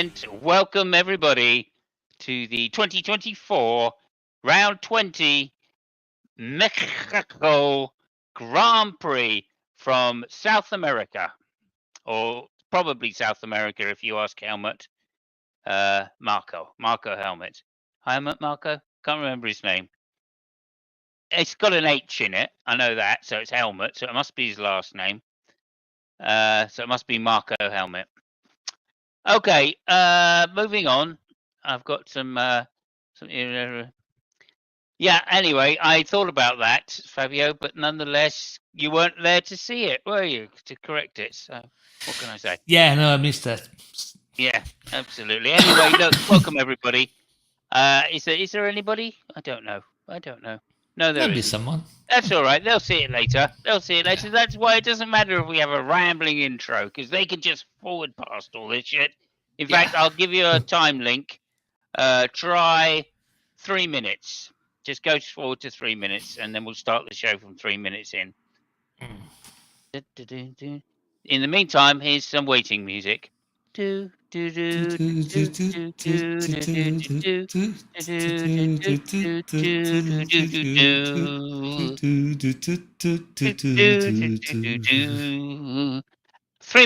And welcome everybody to the 2024 Round 20 Mexico Grand Prix from South America, or probably South America if you ask Helmut. Marco Helmut. Helmut Marco? Can't remember his name. It's got an H in it, I know that, so it's Helmut, so it must be his last name. So it must be Marco Helmut. Okay, moving on. I've got some. Yeah. Anyway, I thought about that, Fabio, but nonetheless, you weren't there to see it, were you? To correct it. So, what can I say? Yeah, no, I missed that. Yeah, absolutely. Anyway, look, welcome everybody. Is there anybody? I don't know. No, there Maybe isn't. someone. That's all right. They'll see it later. That's why it doesn't matter if we have a rambling intro, because they can just forward past all this shit. In fact, I'll give you a time link. Try 3 minutes. Just go forward to 3 minutes, and then we'll start the show from 3 minutes in. In the meantime, here's some waiting music. 3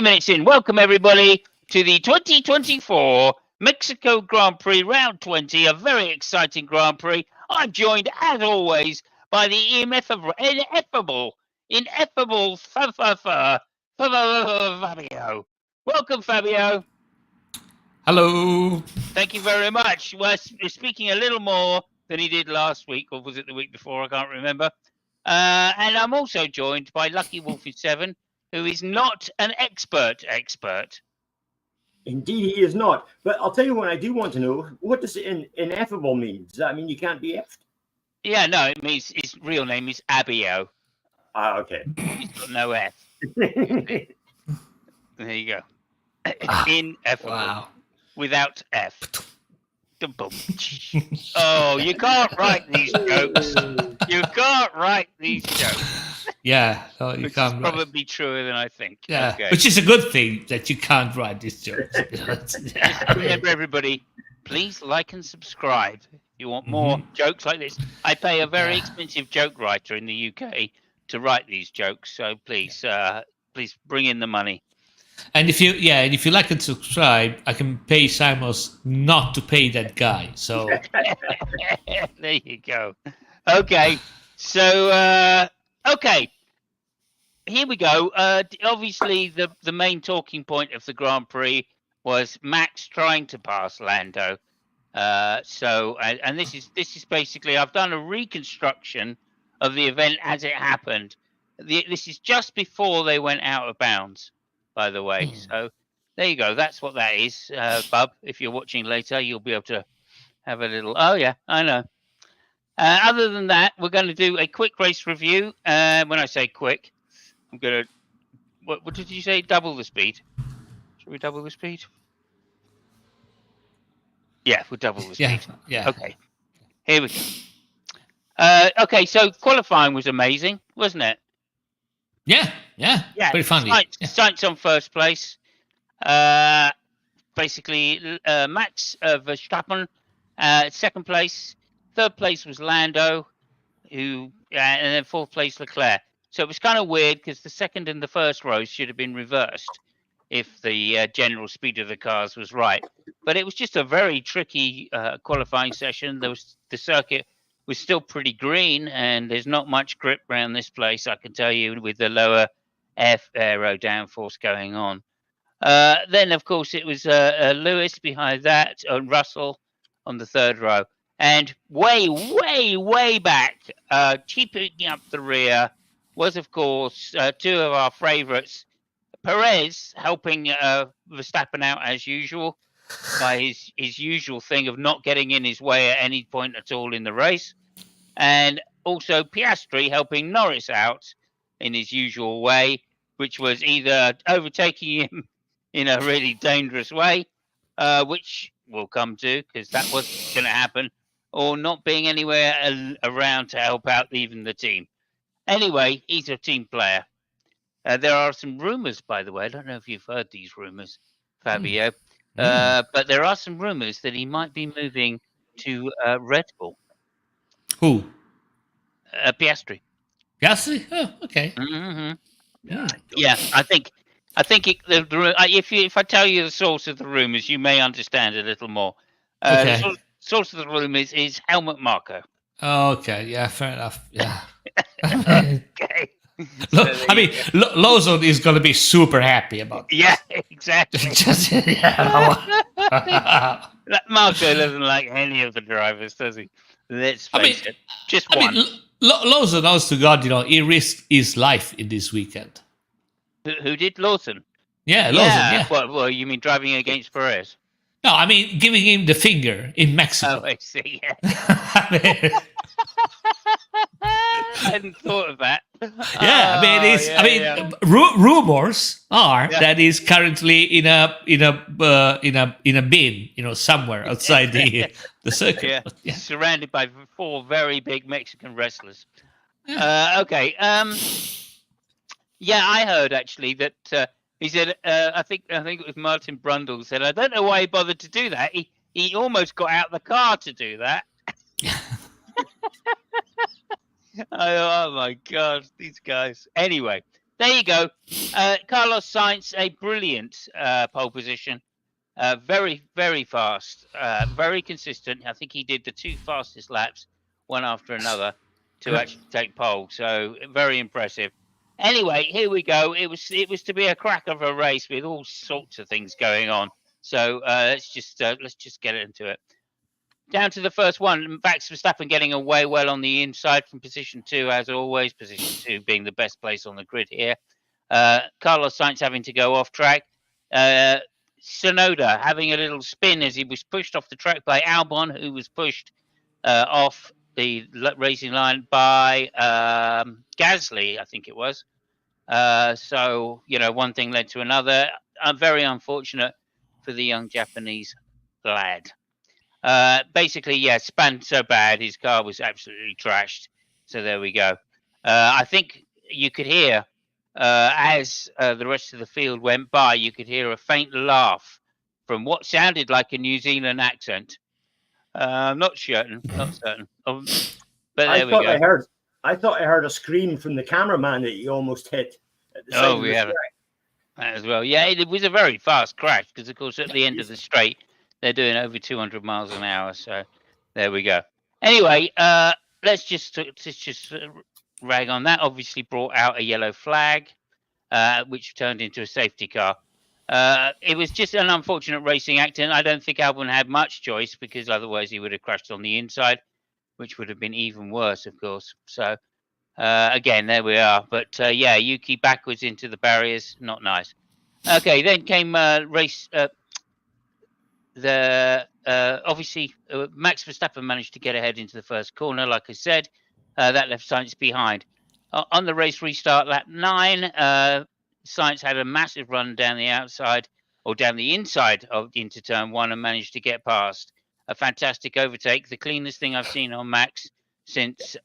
minutes in. Welcome everybody to the 2024 Mexico Grand Prix Round 20, a very exciting Grand Prix. I'm joined, as always, by the ineffable Fabio. Welcome, Fabio. Hello. Thank you very much. We're speaking a little more than he did last week, or was it the week before? I can't remember. And I'm also joined by Lucky Wolfie 7, who is not an expert. Indeed, he is not. But I'll tell you what I do want to know. What does ineffable mean? Does that mean you can't be effed? Yeah, no, it means his real name is Abio. Ah, okay. He's got no F. There you go. Ineffable. Wow. Without F. Oh, you can't write these jokes. You can't write these jokes. Yeah, no, you can't. Probably truer than I think. Yeah, okay. Which is a good thing that you can't write these jokes. Remember, everybody, please like and subscribe if you want more jokes like this. I pay a very expensive joke writer in the UK to write these jokes, so please, please bring in the money. And if you like and subscribe, I can pay Simos not to pay that guy. So there you go. Okay, so okay, here we go. Obviously, the main talking point of the Grand Prix was Max trying to pass Lando. And this is basically, I've done a reconstruction of the event as it happened. This is just before they went out of bounds, by the way. So there you go. That's what that is, Bub. If you're watching later, you'll be able to have a little. Oh yeah, I know. Other than that, we're going to do a quick race review. When I say quick, I'm going to. What did you say? Double the speed. Should we double the speed? Yeah, we'll double the speed. Yeah. Okay. Here we go. Okay, so qualifying was amazing, wasn't it? Yeah. Very funny. Sainz on first place. Basically, Max Verstappen, second place. Third place was Lando, and then fourth place Leclerc. So it was kind of weird because the second and the first rows should have been reversed if the general speed of the cars was right. But it was just a very tricky qualifying session. The circuit was still pretty green, and there's not much grip around this place, I can tell you, with the lower aero downforce going on. Then, of course, it was Lewis behind that, and Russell on the third row. And way back, keeping up the rear, was, of course, two of our favourites. Perez helping Verstappen out as usual by his usual thing of not getting in his way at any point at all in the race. And also Piastri helping Norris out in his usual way, which was either overtaking him in a really dangerous way, which we'll come to because that was going to happen, or not being anywhere around to help out even the team. Anyway, he's a team player. There are some rumours, by the way. I don't know if you've heard these rumours, Fabio. But there are some rumours that he might be moving to Red Bull, Who? Piastri. Gasly? Oh, okay. Hmm. Hmm. Yeah, I think if I tell you the source of the rumours, you may understand a little more. The Okay. source of the rumours is Helmut Marko. Okay. Yeah. Fair enough. Yeah. I Okay. So there you mean, go. Lawson is going to be super happy about Yeah, this. exactly. Just, yeah. Marco doesn't like any of the drivers, does he? Let's I mean, face it. Just I mean, one. Lawson, honest to God, he risked his life in this weekend. Who did Lawson? Yeah, Lawson. Yeah. Yeah. Well, you mean driving against Perez? No, I mean, giving him the finger in Oh, Mexico. I see. Yeah. I mean, I hadn't thought of that. yeah, I mean, Oh, yeah, yeah. rumors are Yeah. that he's currently in a bin, somewhere outside the circuit. Yeah. But yeah. Surrounded by 4 very big Mexican wrestlers. Yeah. Okay. Yeah, I heard actually that he said. I think it was Martin Brundle said. I don't know why he bothered to do that. He almost got out the car to do that. Oh my God, these guys. Anyway, there you go. Carlos Sainz, a brilliant pole position. Very, very fast. Very consistent. I think he did the 2 fastest laps, one after another, to actually take pole. So very impressive. Anyway, here we go. It was to be a crack of a race with all sorts of things going on. So let's just get into it. Down to the first one, Max Verstappen getting away well on the inside from position 2, as always. Position 2 being the best place on the grid here. Carlos Sainz having to go off track. Tsunoda having a little spin as he was pushed off the track by Albon, who was pushed off the racing line by Gasly, I think it was. So, one thing led to another. Very unfortunate for the young Japanese lad. Basically, yeah, spun so bad, his car was absolutely trashed. So there we go. I think you could hear, as the rest of the field went by, you could hear a faint laugh from what sounded like a New Zealand accent. I'm not certain. But there we go. I thought I heard a scream from the cameraman that you almost hit at the side of the track. That as well. Yeah, it was a very fast crash because, of course, at the end of the straight, they're doing over 200 miles an hour. So there we go. Anyway, let's just rag on that. Obviously brought out a yellow flag, which turned into a safety car. It was just an unfortunate racing accident. I don't think Albon had much choice because otherwise he would have crashed on the inside, which would have been even worse, of course. So again, there we are. But yeah, Yuki backwards into the barriers. Not nice. Okay, then came race. Obviously, Max Verstappen managed to get ahead into the first corner, like I said. That left Sainz behind. On the race restart, lap 9, Sainz had a massive run down the outside, or down the inside into turn 1, and managed to get past. A fantastic overtake, the cleanest thing I've seen on Max since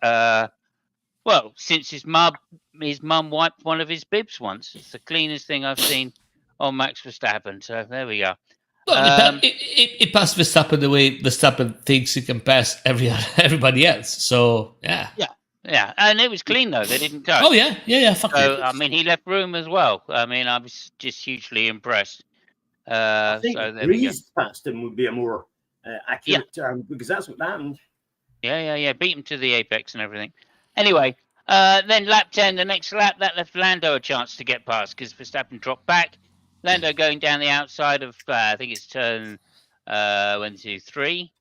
his mum wiped one of his bibs once. It's the cleanest thing I've seen on Max Verstappen. So there we go. Well, it passed Verstappen the way Verstappen thinks he can pass everybody else. So yeah. Yeah, and it was clean though. They didn't touch. Oh yeah. Fuck So it. I mean, he left room as well. I mean, I was just hugely impressed. I think so there we go. breezed past him would be a more accurate term because that's what happened. Yeah. Beat him to the apex and everything. Anyway, then lap 10, the next lap, that left Lando a chance to get past because Verstappen dropped back. Lando going down the outside of, I think it's turn 1, 2, 3,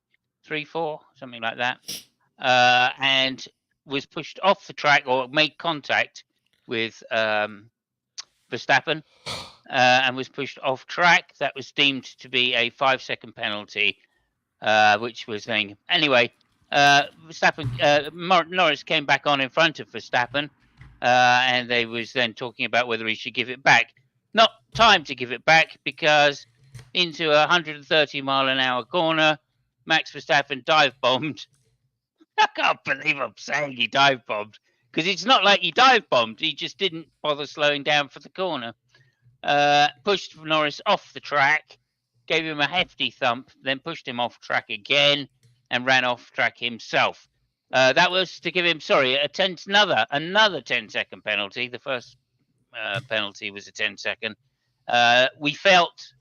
4, something like that, and was pushed off the track or made contact with Verstappen and was pushed off track. That was deemed to be a 5-second penalty, which was thing. Anyway, Norris came back on in front of Verstappen, and they was then talking about whether he should give it back. Not time to give it back because into a 130-mile-an-hour corner, Max Verstappen dive-bombed. I can't believe I'm saying he dive-bombed because it's not like he dive-bombed. He just didn't bother slowing down for the corner. Pushed Norris off the track, gave him a hefty thump, then pushed him off track again and ran off track himself. That was to give him, another 10-second penalty. The first penalty was a 10-second. We felt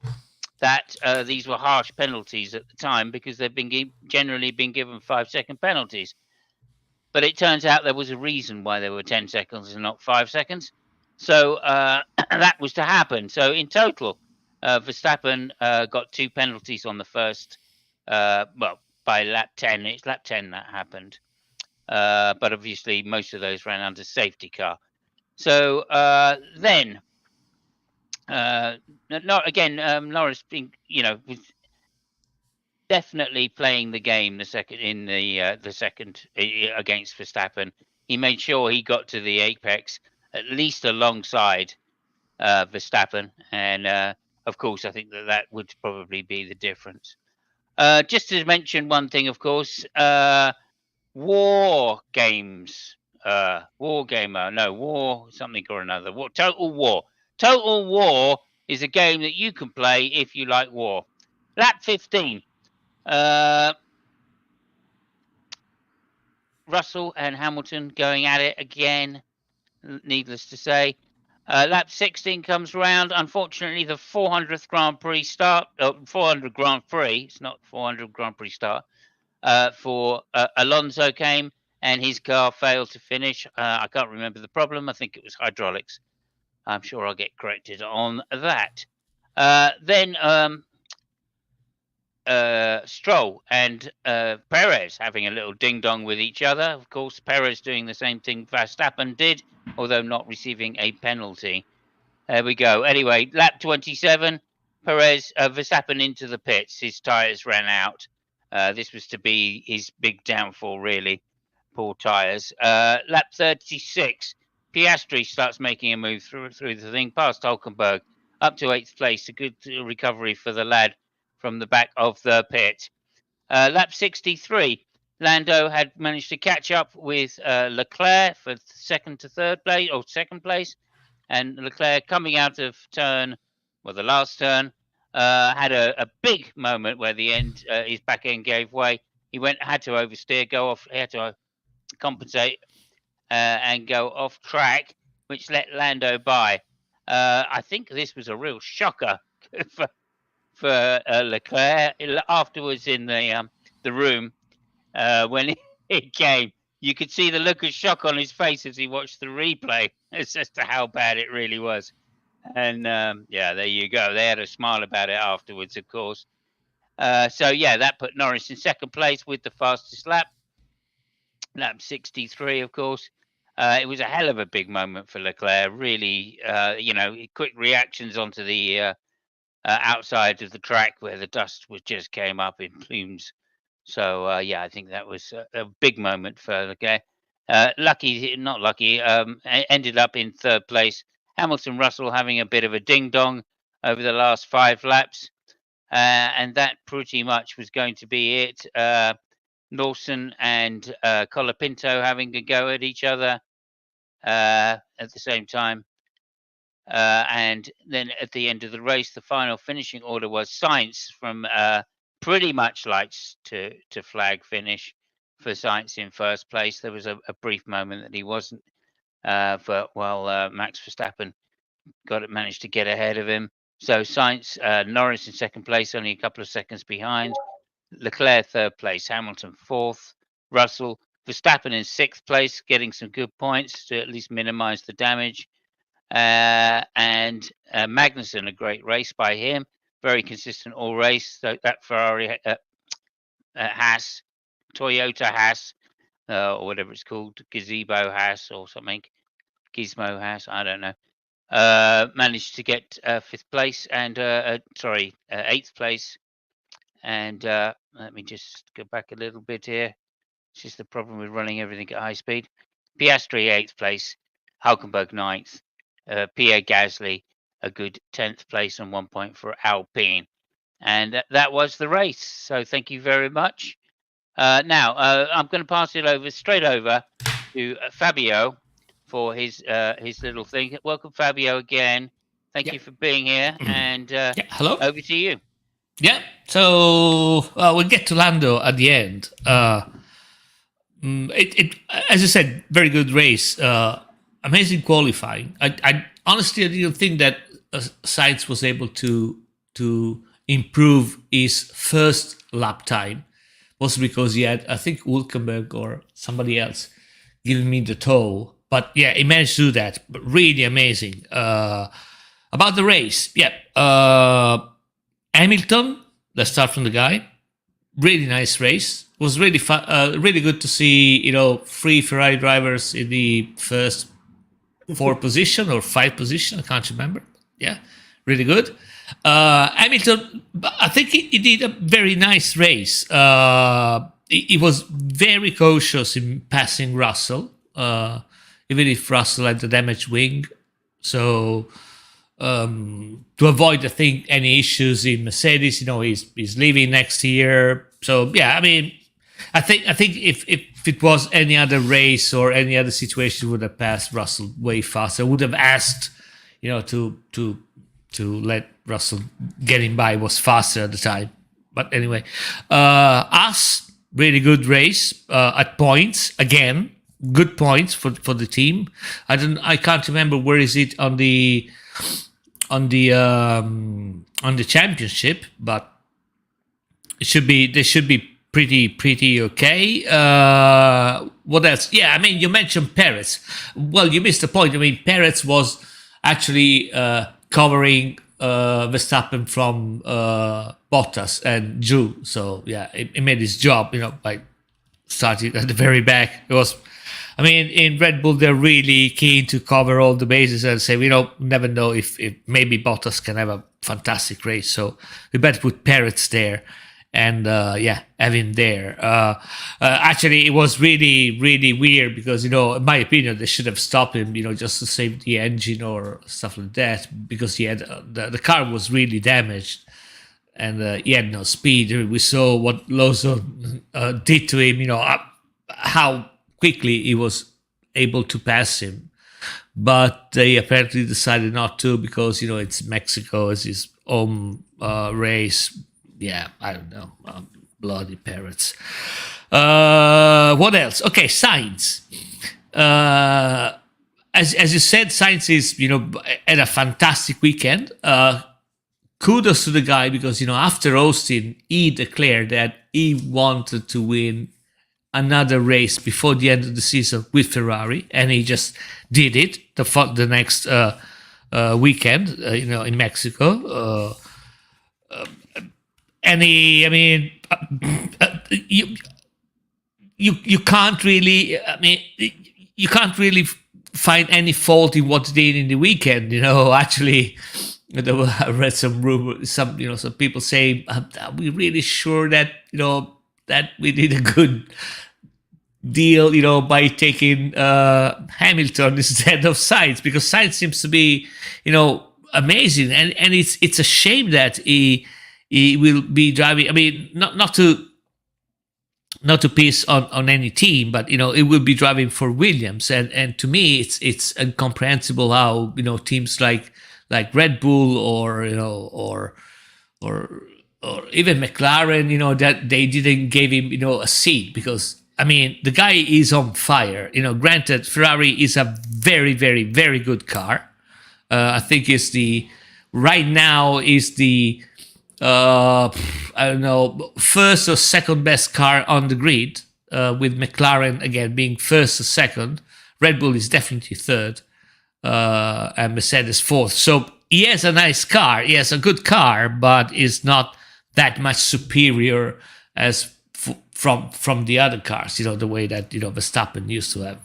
that these were harsh penalties at the time because they've been generally been given 5-second penalties. But it turns out there was a reason why there were 10 seconds and not 5 seconds. So that was to happen. So in total, Verstappen got 2 penalties on the first, by lap 10. It's lap 10 that happened. But obviously, most of those ran under safety car. So then, Norris being, was definitely playing the game the second against Verstappen. He made sure he got to the apex at least alongside Verstappen, and of course, I think that would probably be the difference. Just to mention one thing, of course, war games. War something or another. Total War. Total War is a game that you can play if you like war. Lap 15. Russell and Hamilton going at it again, needless to say. Lap 16 comes round. Unfortunately, the 400th Grand Prix start, 400 Grand Prix, it's not 400 Grand Prix start, for Alonso came and his car failed to finish. I can't remember the problem. I think it was hydraulics. I'm sure I'll get corrected on that. Then Stroll and Perez having a little ding-dong with each other. Of course, Perez doing the same thing Verstappen did, although not receiving a penalty. There we go. Anyway, lap 27, Verstappen into the pits. His tyres ran out. This was to be his big downfall, really. Poor tyres. Lap 36, Piastri starts making a move through the thing, past Hulkenberg, up to 8th place. A good recovery for the lad from the back of the pit. Lap 63, Lando had managed to catch up with Leclerc for second place, and Leclerc coming out of the last turn, had a big moment where his back end gave way. He had to oversteer, he had to compensate and go off track, which let Lando by. I think this was a real shocker for Leclerc. Afterwards in the room, when he came, you could see the look of shock on his face as he watched the replay as to how bad it really was. And there you go. They had a smile about it afterwards, of course. That put Norris in second place with the fastest lap. Lap 63, of course. It was a hell of a big moment for Leclerc. Really, quick reactions onto the outside of the track where the dust just came up in plumes. So I think that was a big moment for Leclerc. Not lucky, ended up in third place. Hamilton, Russell having a bit of a ding-dong over the last 5 laps. And that pretty much was going to be it. Lawson and Colapinto having a go at each other at the same time. And then at the end of the race, the final finishing order was Sainz from pretty much lights to flag finish for Sainz in first place. There was a brief moment that he wasn't, while Max Verstappen managed to get ahead of him. So Sainz, Norris in second place, only a couple of seconds behind. Leclerc third place, Hamilton fourth, Russell, Verstappen in sixth place, getting some good points to at least minimise the damage. And Magnussen, a great race by him, very consistent all race. So that Ferrari Haas, Toyota Haas, or whatever it's called, Gazebo Haas or something, Gizmo Haas, I don't know, managed to get fifth place and eighth place. And let me just go back a little bit here. It's just the problem with running everything at high speed. Piastri 8th place, Hulkenberg 9th, Pierre Gasly a good 10th place and 1 point for Alpine. And that was the race. So thank you very much. Now, I'm going to pass it straight over to Fabio for his little thing. Welcome, Fabio, again. Thank you for being here. And hello. over to you. Yeah. So we'll get to Lando at the end. It as you said, very good race. Amazing qualifying. I honestly I didn't think that Sainz was able to improve his first lap time. Was because he had, I think, Hulkenberg or somebody else giving me the tow. But yeah, he managed to do that. But really amazing. About the race, yeah. Hamilton, let's start from the guy. Really nice race. Was really fun, really good to see, 3 Ferrari drivers in the first 4 position or 5 position. I can't remember. Yeah, really good. Hamilton, I think he did a very nice race. He was very cautious in passing Russell, even if Russell had the damaged wing. So to avoid, I think, any issues in Mercedes, he's leaving next year. So yeah, I mean, I think if it was any other race or any other situation, would have passed Russell way faster. Would have asked, to let Russell get him by, was faster at the time. But anyway, us really good race at points again. Good points for the team. I can't remember where is it on the championship, but they should be pretty okay. What else? Yeah, I mean, you mentioned Perez. Well, you missed the point. I mean, Perez was actually covering Verstappen from Bottas and Zhou. So yeah, he made his job, by starting at the very back. It was, I mean, in Red Bull, they're really keen to cover all the bases and say, we don't never know if maybe Bottas can have a fantastic race. So we better put Perez there and have him there. Actually, it was really, really weird because, in my opinion, they should have stopped him, just to save the engine or stuff like that, because he had the car was really damaged and he had no speed. We saw what Lawson did to him, how quickly he was able to pass him. But they apparently decided not to because, it's Mexico, it's his home race. Yeah, I don't know. Bloody parrots. What else? Okay, Sainz. As you said, Sainz is, had a fantastic weekend. Kudos to the guy because, after Austin, he declared that he wanted to win another race before the end of the season with Ferrari, and he just did it the next weekend, in Mexico. And you can't really, you can't really find any fault in what they did in the weekend. Actually, I read some rumors, some people say, are we really sure that, that we did a good deal, by taking Hamilton instead of Sainz, because Sainz seems to be, amazing. And it's a shame that he will be driving. I mean, not to piss on any team, but it will be driving for Williams, and to me, it's incomprehensible how teams like Red Bull or even McLaren, that they didn't give him a seat, because I mean the guy is on fire. Granted, Ferrari is a very, very, very good car. I think right now is the I don't know, first or second best car on the grid, with McLaren again being first or second. Red Bull is definitely third, and Mercedes fourth. So he has a nice car. He has a good car, but is not that much superior as from the other cars. The way that Verstappen used to have.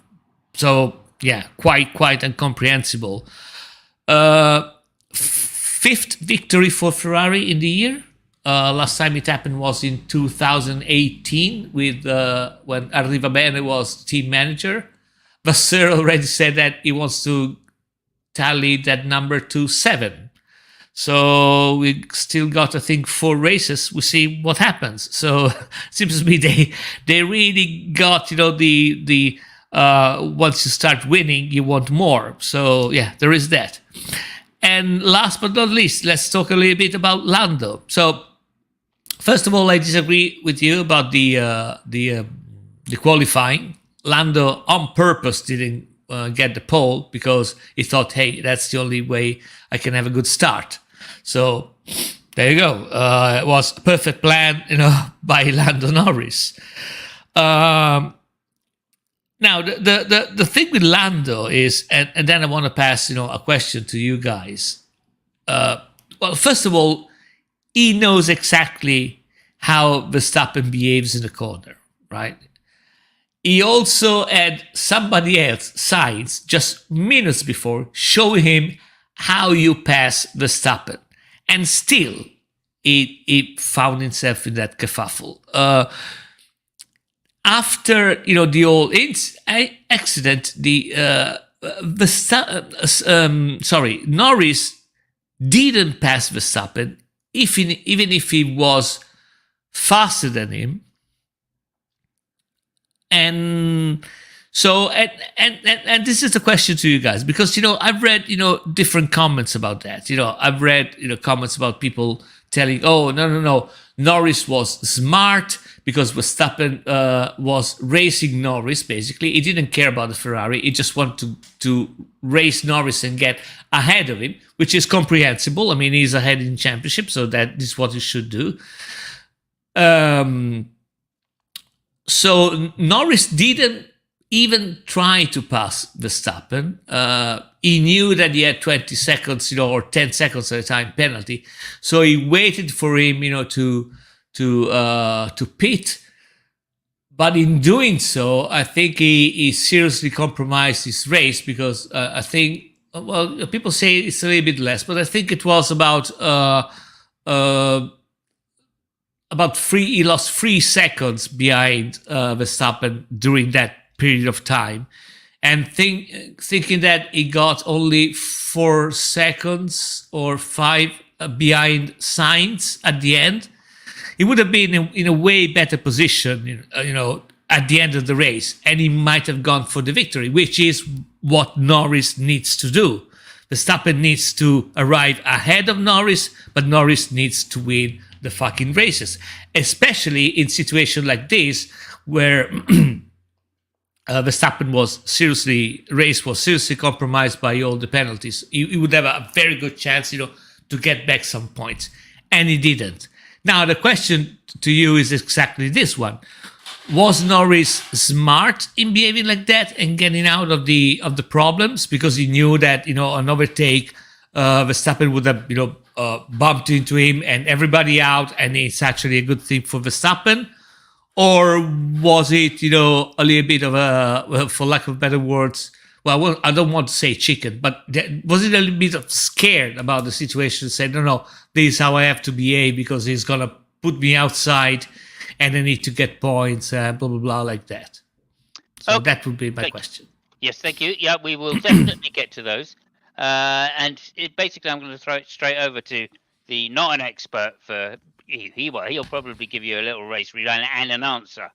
So yeah, quite incomprehensible. Fifth victory for Ferrari in the year. Last time it happened was in 2018 with when Arrivabene was team manager. Vasseur already said that he wants to tally that number to 7. So we still got, I think, 4 races. We'll see what happens. So it seems to me they really got, the once you start winning, you want more. So yeah, there is that. And last but not least, let's talk a little bit about Lando. So First of all, I disagree with you about the qualifying. Lando on purpose didn't get the pole because he thought, hey, that's the only way I can have a good start. So there you go. It was a perfect plan, by Lando Norris. Now the thing with Lando is, and then I want to pass, a question to you guys. Well, first of all, he knows exactly how Verstappen behaves in the corner, right? He also had somebody else, Sainz, just minutes before, showing him how you pass Verstappen. And still, he found himself in that kerfuffle. After, the whole accident, Norris didn't pass Verstappen, even if he was faster than him. And so, and this is the question to you guys, because, I've read, different comments about that. I've read, comments about people telling, oh, no, Norris was smart because Verstappen was racing Norris, basically. He didn't care about the Ferrari. He just wanted to race Norris and get ahead of him, which is comprehensible. I mean, he's ahead in championship, so that is what he should do. So Norris didn't even try to pass Verstappen. He knew that he had 20 seconds, or 10 seconds at a time penalty. So he waited for him, to pit. But in doing so, I think he seriously compromised his race, because I think, well, people say it's a little bit less, but I think it was about he lost 3 seconds behind Verstappen during that period of time, and thinking that he got only 4 seconds or 5 behind Sainz at the end, he would have been in a way better position, at the end of the race, and he might have gone for the victory, which is what Norris needs to do. Verstappen needs to arrive ahead of Norris, but Norris needs to win the fucking races, especially in situations like this where Verstappen was seriously compromised by all the penalties. He would have a very good chance, to get back some points, and he didn't. Now the question to you is exactly this one: was Norris smart in behaving like that and getting out of the problems, because he knew that an overtake, Verstappen would have bumped into him and everybody out, and it's actually a good thing for Verstappen? Or was it, a little bit of a, for lack of better words, well, I don't want to say chicken, but was it a little bit of scared about the situation, saying, no, this is how I have to behave because he's going to put me outside and I need to get points, blah, blah, blah, like that. So that would be my question. Yes, thank you. Yeah, we will definitely get to those. And basically, I'm going to throw it straight over to the not an expert for he'll probably give you a little race read and an answer.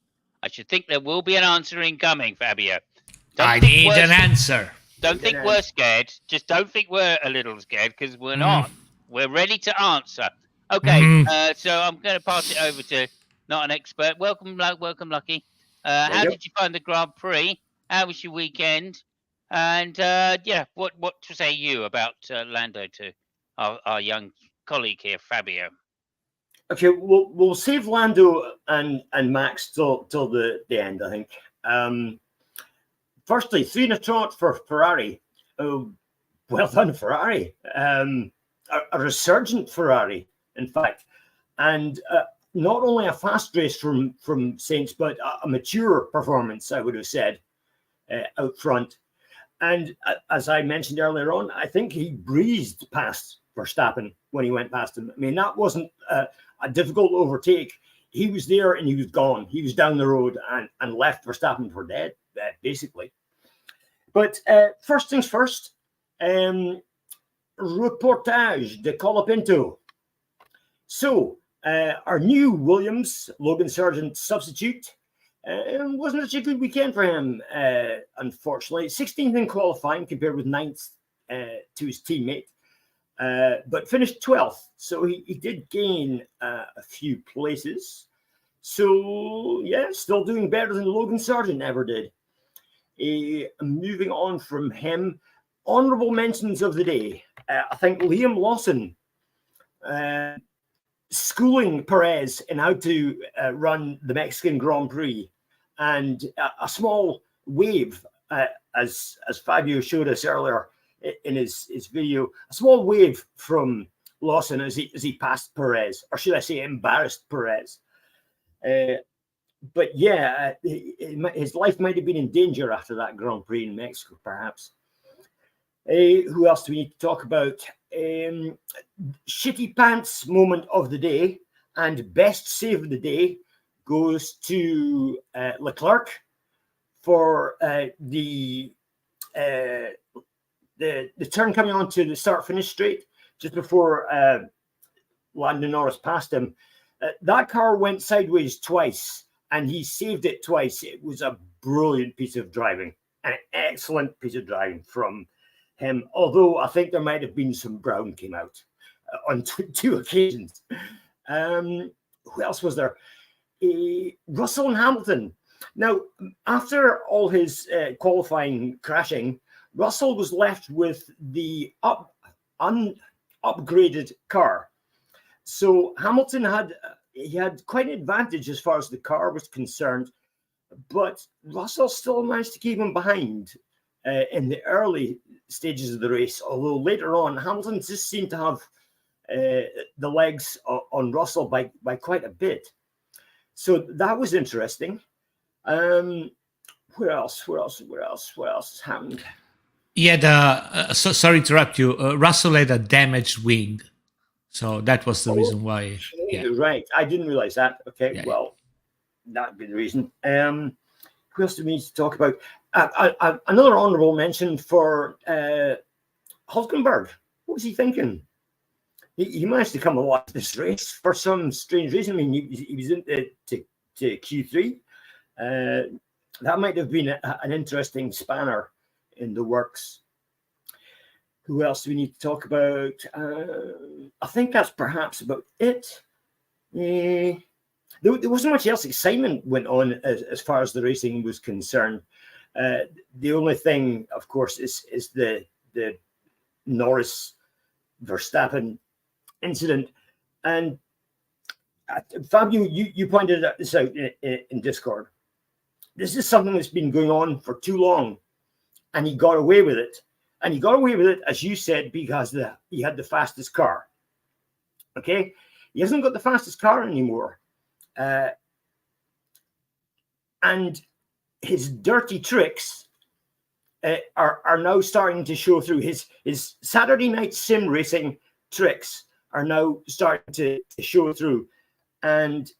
I should think there will be an answer incoming, Fabio. I need an answer. Don't think we're scared. Just don't think we're a little scared, because we're not. We're ready to answer. Okay, so I'm going to pass it over to not an expert. Welcome, Lucky. How did you find the Grand Prix? How was your weekend? And what to say you about Lando to our young colleague here, Fabio? Okay, we'll save Lando and Max till the end, I think. Firstly, 3 in a trot for Ferrari. Oh, well done, Ferrari. A resurgent Ferrari, in fact, and not only a fast race from Sainz, but a mature performance, I would have said, out front. And as I mentioned earlier on, I think he breezed past Verstappen when he went past him. I mean, that wasn't a difficult overtake. He was there and he was gone. He was down the road and left Verstappen for dead, basically. But first things first, reportage de Colapinto. So our new Williams, Logan Sargent substitute, wasn't such a good weekend for him, unfortunately. 16th in qualifying compared with 9th to his teammate. but finished 12th. So he did gain a few places. So, yeah, still doing better than Logan Sargent ever did. Moving on from him, honourable mentions of the day. I think Liam Lawson schooling Perez in how to run the Mexican Grand Prix, and a small wave, as Fabio showed us earlier in his video, a small wave from Lawson as he passed Perez, or should I say embarrassed Perez. But yeah, his life might have been in danger after that Grand Prix in Mexico, perhaps. Who else do we need to talk about? Shitty pants moment of the day and best save of the day goes to Leclerc for the turn coming onto the start-finish straight just before Lando Norris passed him. That car went sideways twice, and he saved it twice. It was a brilliant piece of driving, an excellent piece of driving from him, although I think there might have been some brown came out on two occasions. Who else was there? Russell and Hamilton. Now, after all his qualifying crashing, Russell was left with the upgraded car. So Hamilton had quite an advantage as far as the car was concerned, but Russell still managed to keep him behind in the early stages of the race, although later on Hamilton just seemed to have the legs on Russell by quite a bit. So that was interesting. Where else has happened? Yeah, sorry to interrupt you. Russell had a damaged wing, so that was the reason why. Yeah. Right, I didn't realize that. Okay, yeah, well, that'd be the reason. Who else do we need to talk about? Another honourable mention for Hulkenberg. What was he thinking? He managed to come alive this race for some strange reason. I mean, he was into to Q3. That might have been an interesting spanner in the works. Who else do we need to talk about? I think that's perhaps about it. There wasn't much else excitement went on as far as the racing was concerned. The only thing, of course, is the Norris Verstappen incident. And Fabio, you pointed this out in Discord. This is something that's been going on for too long, and he got away with it. And he got away with it, as you said, because he had the fastest car. Okay? He hasn't got the fastest car anymore. And his dirty tricks are now starting to show through. His Saturday night sim racing tricks are now starting to show through. And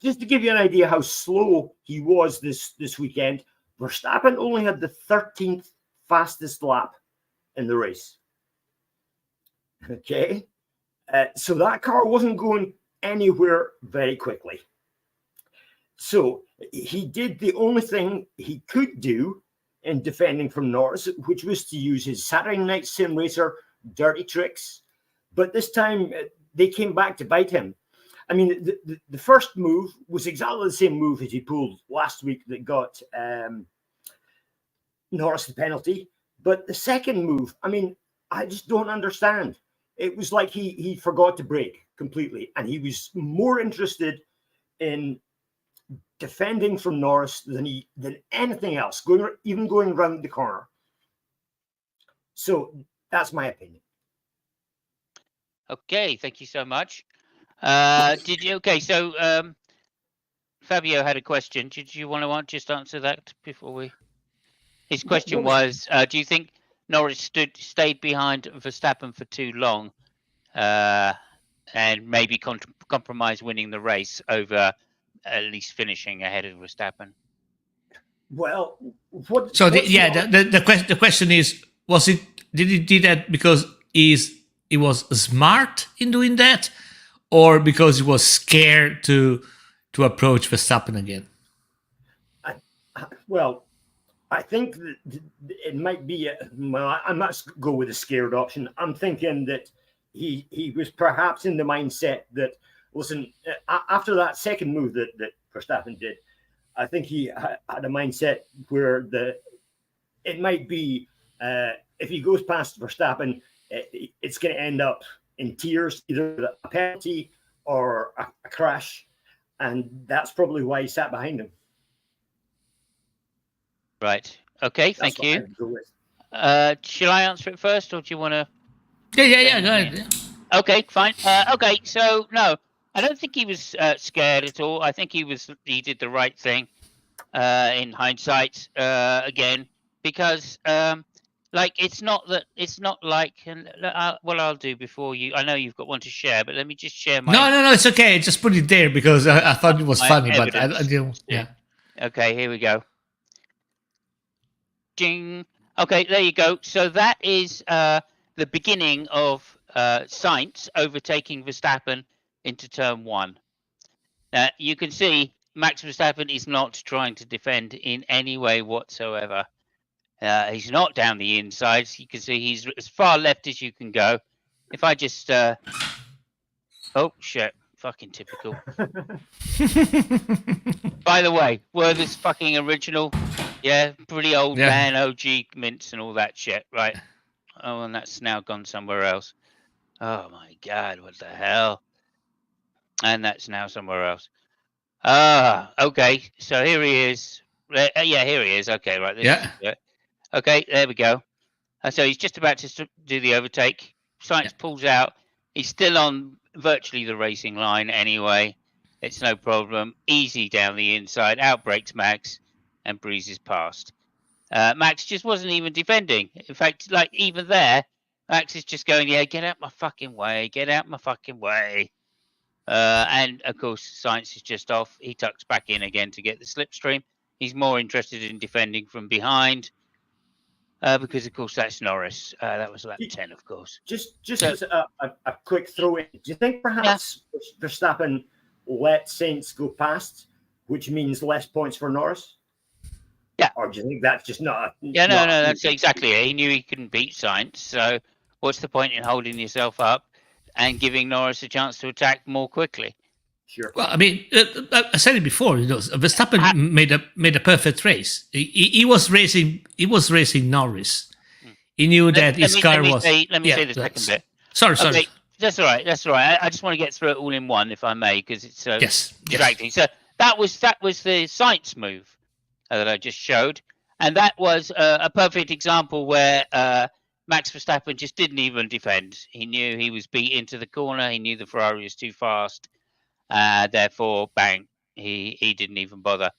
just to give you an idea how slow he was this weekend, Verstappen only had the 13th fastest lap in the race. Okay? So that car wasn't going anywhere very quickly. So he did the only thing he could do in defending from Norris, which was to use his Saturday Night Sim Racer dirty tricks. But this time they came back to bite him. I mean, the first move was exactly the same move as he pulled last week that got Norris the penalty. But the second move, I mean, I just don't understand. It was like he forgot to brake completely, and he was more interested in defending from Norris than anything else, going around the corner. So that's my opinion. Okay, thank you so much. So Fabio had a question. Did you want to just answer that before we? His question was, do you think Norris stayed behind Verstappen for too long, and maybe compromise winning the race over at least finishing ahead of Verstappen? Well, the question is, did he do that because he was smart in doing that, or because he was scared to approach Verstappen again? I think that it might be. Well, I must go with the scared option. I'm thinking that he was perhaps in the mindset that, listen, after that second move that Verstappen did, I think he had a mindset where it might be if he goes past Verstappen, it's going to end up in tears, either a penalty or a crash, and that's probably why he sat behind him. Right. Okay. Thank you. Shall I answer it first, or do you want to? Yeah. Go ahead. Okay, fine. Okay, so no, I don't think he was scared at all. I think he did the right thing in hindsight again, because like it's not like what I'll do before you. I know you've got one to share, but let me just share my. No, it's okay. Just put it there because I thought it was funny, but I didn't. Yeah. Okay, here we go. Ding. Okay, there you go. So that is the beginning of Sainz overtaking Verstappen into turn 1. Now you can see Max Verstappen is not trying to defend in any way whatsoever. He's not down the insides. You can see he's as far left as you can go. If I just oh shit, fucking typical. By the way, were this fucking original? Yeah, pretty old man, OG mints and all that shit, right? Oh, and that's now gone somewhere else. Oh my god, what the hell? And that's now somewhere else. Okay. So here he is. Yeah, here he is. Okay, right. Okay, there we go. So he's just about to do the overtake. Sainz pulls out. He's still on virtually the racing line anyway. It's no problem. Easy down the inside. Out brakes Max and breezes past. Max just wasn't even defending. In fact, like even there, Max is just going, yeah, get out my fucking way. Get out my fucking way. And of course, Sainz is just off. He tucks back in again to get the slipstream. He's more interested in defending from behind because, of course, that's Norris. That was lap 10, of course. Just as a quick throw in, do you think perhaps Verstappen let Sainz go past, which means less points for Norris? Yeah. Or do you think that's just not? Yeah, no, that's exactly it. He knew he couldn't beat Sainz. So what's the point in holding yourself up and giving Norris a chance to attack more quickly? Sure. Well, I mean, I said it before. Verstappen made a perfect race. He was racing. He was racing Norris. He knew that his car was. Let me say the second bit. Sorry. Okay, that's all right. I just want to get through it all in one, if I may, because it's distracting. So that was the Sainz move that I just showed, and that was a perfect example where Max Verstappen just didn't even defend. He knew he was beat into the corner. He knew the Ferrari was too fast. Therefore, bang, he didn't even bother.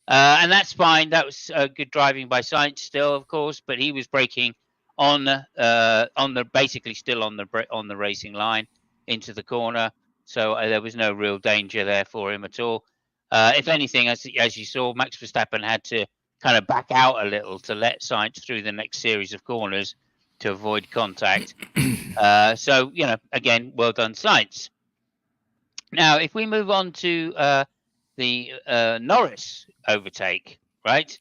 And that's fine. That was good driving by Sainz still, of course, but he was braking on the basically still on the racing line into the corner. So there was no real danger there for him at all. If anything, as you saw, Max Verstappen had to kind of back out a little to let Sainz through the next series of corners to avoid contact. So, again, well done, Sainz. Now, if we move on to the Norris overtake, right?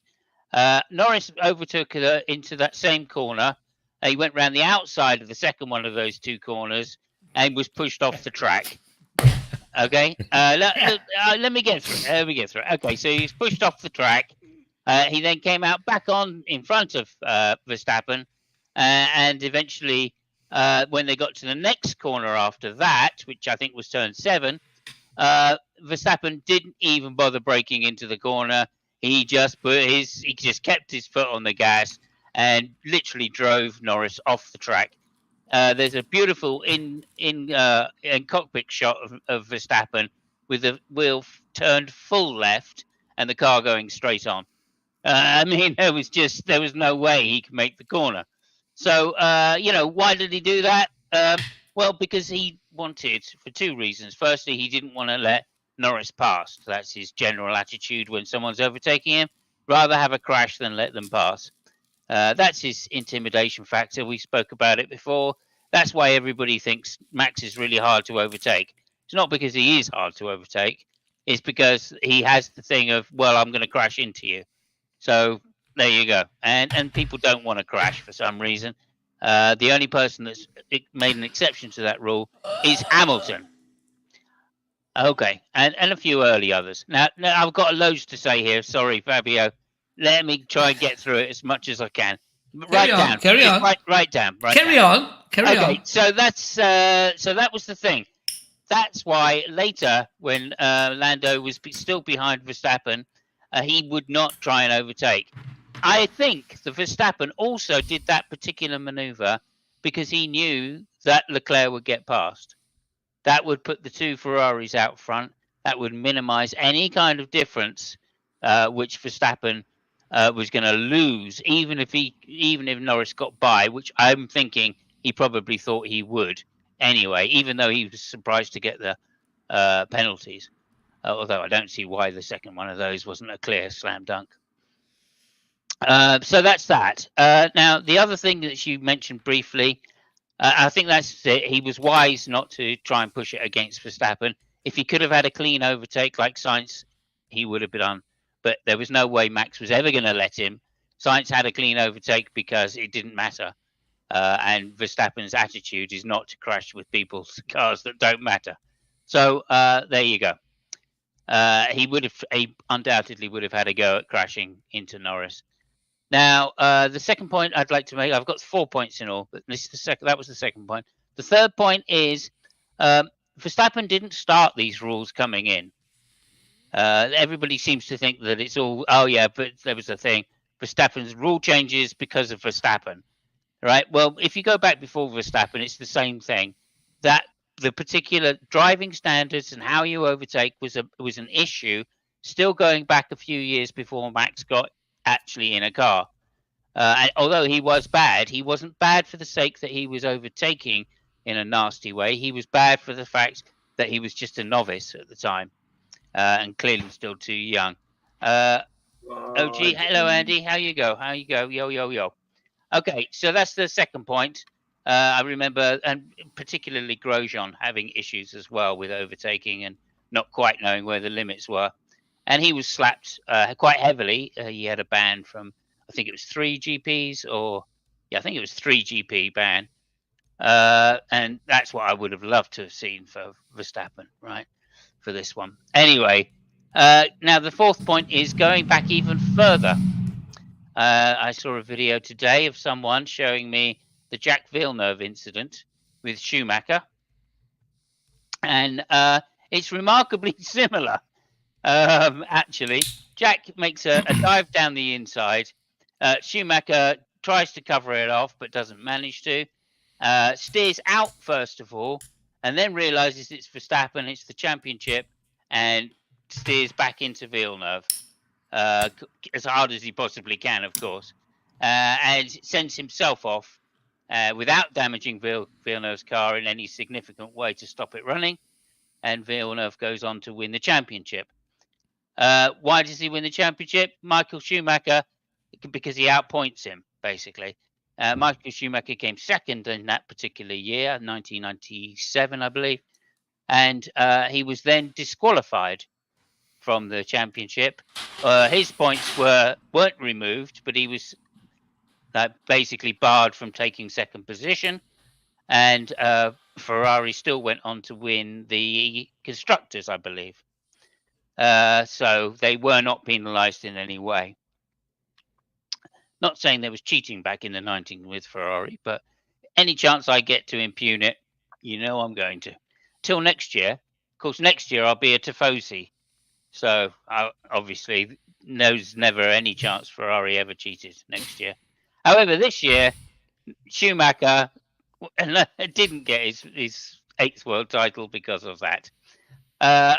Norris overtook into that same corner. He went round the outside of the second one of those two corners and was pushed off the track. Okay, let me get through it. Let me get through it. Okay, so he's pushed off the track. He then came out back on in front of Verstappen, and eventually, when they got to the next corner after that, which I think was turn 7, Verstappen didn't even bother braking into the corner. He just kept his foot on the gas and literally drove Norris off the track. There's a beautiful in cockpit shot of Verstappen with the wheel turned full left and the car going straight on. I mean, there was no way he could make the corner. So, why did he do that? Well, because he wanted, for two reasons. Firstly, he didn't want to let Norris pass. That's his general attitude when someone's overtaking him. Rather have a crash than let them pass. That's his intimidation factor. We spoke about it before. That's why everybody thinks Max is really hard to overtake. It's not because he is hard to overtake. It's because he has the thing of, well, I'm going to crash into you. So There you go. And people don't want to crash for some reason. The only person that's made an exception to that rule is Hamilton. Okay, and a few early others. Now I've got loads to say here. Sorry, Fabio. Let me try and get through it as much as I can. Carry on. Carry on. Write down. Carry on. Carry on. Okay, so that's so that was the thing. That's why later, when Lando was still behind Verstappen, he would not try and overtake. I think the Verstappen also did that particular maneuver because he knew that Leclerc would get past. That would put the two Ferraris out front. That would minimize any kind of difference, which Verstappen was going to lose, even if Norris got by, which I'm thinking he probably thought he would anyway, even though he was surprised to get the penalties. Although I don't see why the second one of those wasn't a clear slam dunk. So that's that. Now, the other thing that you mentioned briefly, I think that's it. He was wise not to try and push it against Verstappen. If he could have had a clean overtake like Sainz, he would have been on. But there was no way Max was ever going to let him. Sainz had a clean overtake because it didn't matter. And Verstappen's attitude is not to crash with people's cars that don't matter. So there you go. He undoubtedly would have had a go at crashing into Norris. Now, the second point I'd like to make, I've got 4 points in all, but this is the second. That was the second point. The third point is Verstappen didn't start these rules coming in. Everybody seems to think that it's all, oh yeah, but there was a thing. Verstappen's rule changes because of Verstappen, right? Well, if you go back before Verstappen, it's the same thing. That the particular driving standards and how you overtake was an issue still going back a few years before Max got actually in a car. And although he was bad, he wasn't bad for the sake that he was overtaking in a nasty way. He was bad for the fact that he was just a novice at the time and clearly still too young. OG, hello Andy, how you go? Yo. Okay, so that's the second point. I remember, and particularly Grosjean having issues as well with overtaking and not quite knowing where the limits were. And he was slapped quite heavily. He had a ban from, I think it was 3 GPs I think it was 3 GP ban. And that's what I would have loved to have seen for Verstappen, right, for this one. Anyway, now the fourth point is going back even further. I saw a video today of someone showing me the Jacques Villeneuve incident with Schumacher. And it's remarkably similar. Actually, Jack makes a dive down the inside. Schumacher tries to cover it off, but doesn't manage to. Steers out first of all, and then realizes it's Verstappen, it's the championship, and steers back into Villeneuve as hard as he possibly can, of course, and sends himself off without damaging Villeneuve's car in any significant way to stop it running. And Villeneuve goes on to win the championship. Why does he win the championship? Michael Schumacher, because he outpoints him, basically. Michael Schumacher came second in that particular year, 1997, I believe. And he was then disqualified from the championship. His points weren't removed, but he was basically barred from taking second position. And Ferrari still went on to win the constructors, I believe. So they were not penalised in any way. Not saying there was cheating back in the 90s with Ferrari, but any chance I get to impugn it, you know I'm going to. Till next year. Of course, next year I'll be a Tifosi. So obviously, there's never any chance Ferrari ever cheated next year. However, this year, Schumacher didn't get his 8th world title because of that.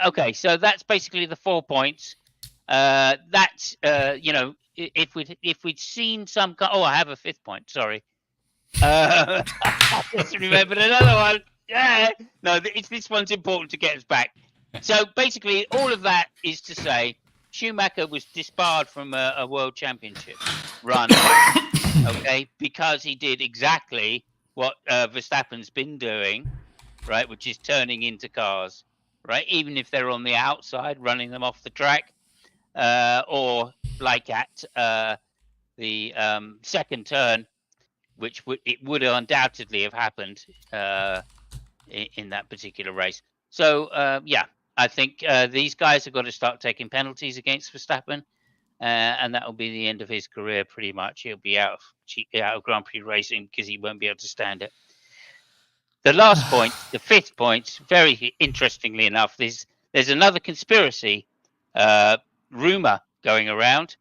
Okay, so that's basically the 4 points. That's if we'd seen some. I have a 5th point. Sorry, I just remembered another one. Yeah, no, this one's important to get us back. So basically, all of that is to say, Schumacher was disbarred from a world championship run. Okay, because he did exactly what Verstappen's been doing, right, which is turning into cars. Right, even if they're on the outside, running them off the track, or like at second turn, which it would undoubtedly have happened in that particular race. So I think these guys have got to start taking penalties against Verstappen, and that will be the end of his career pretty much. He'll be out of Grand Prix racing because he won't be able to stand it. The last point, the fifth point, very interestingly enough, there's another conspiracy rumor going around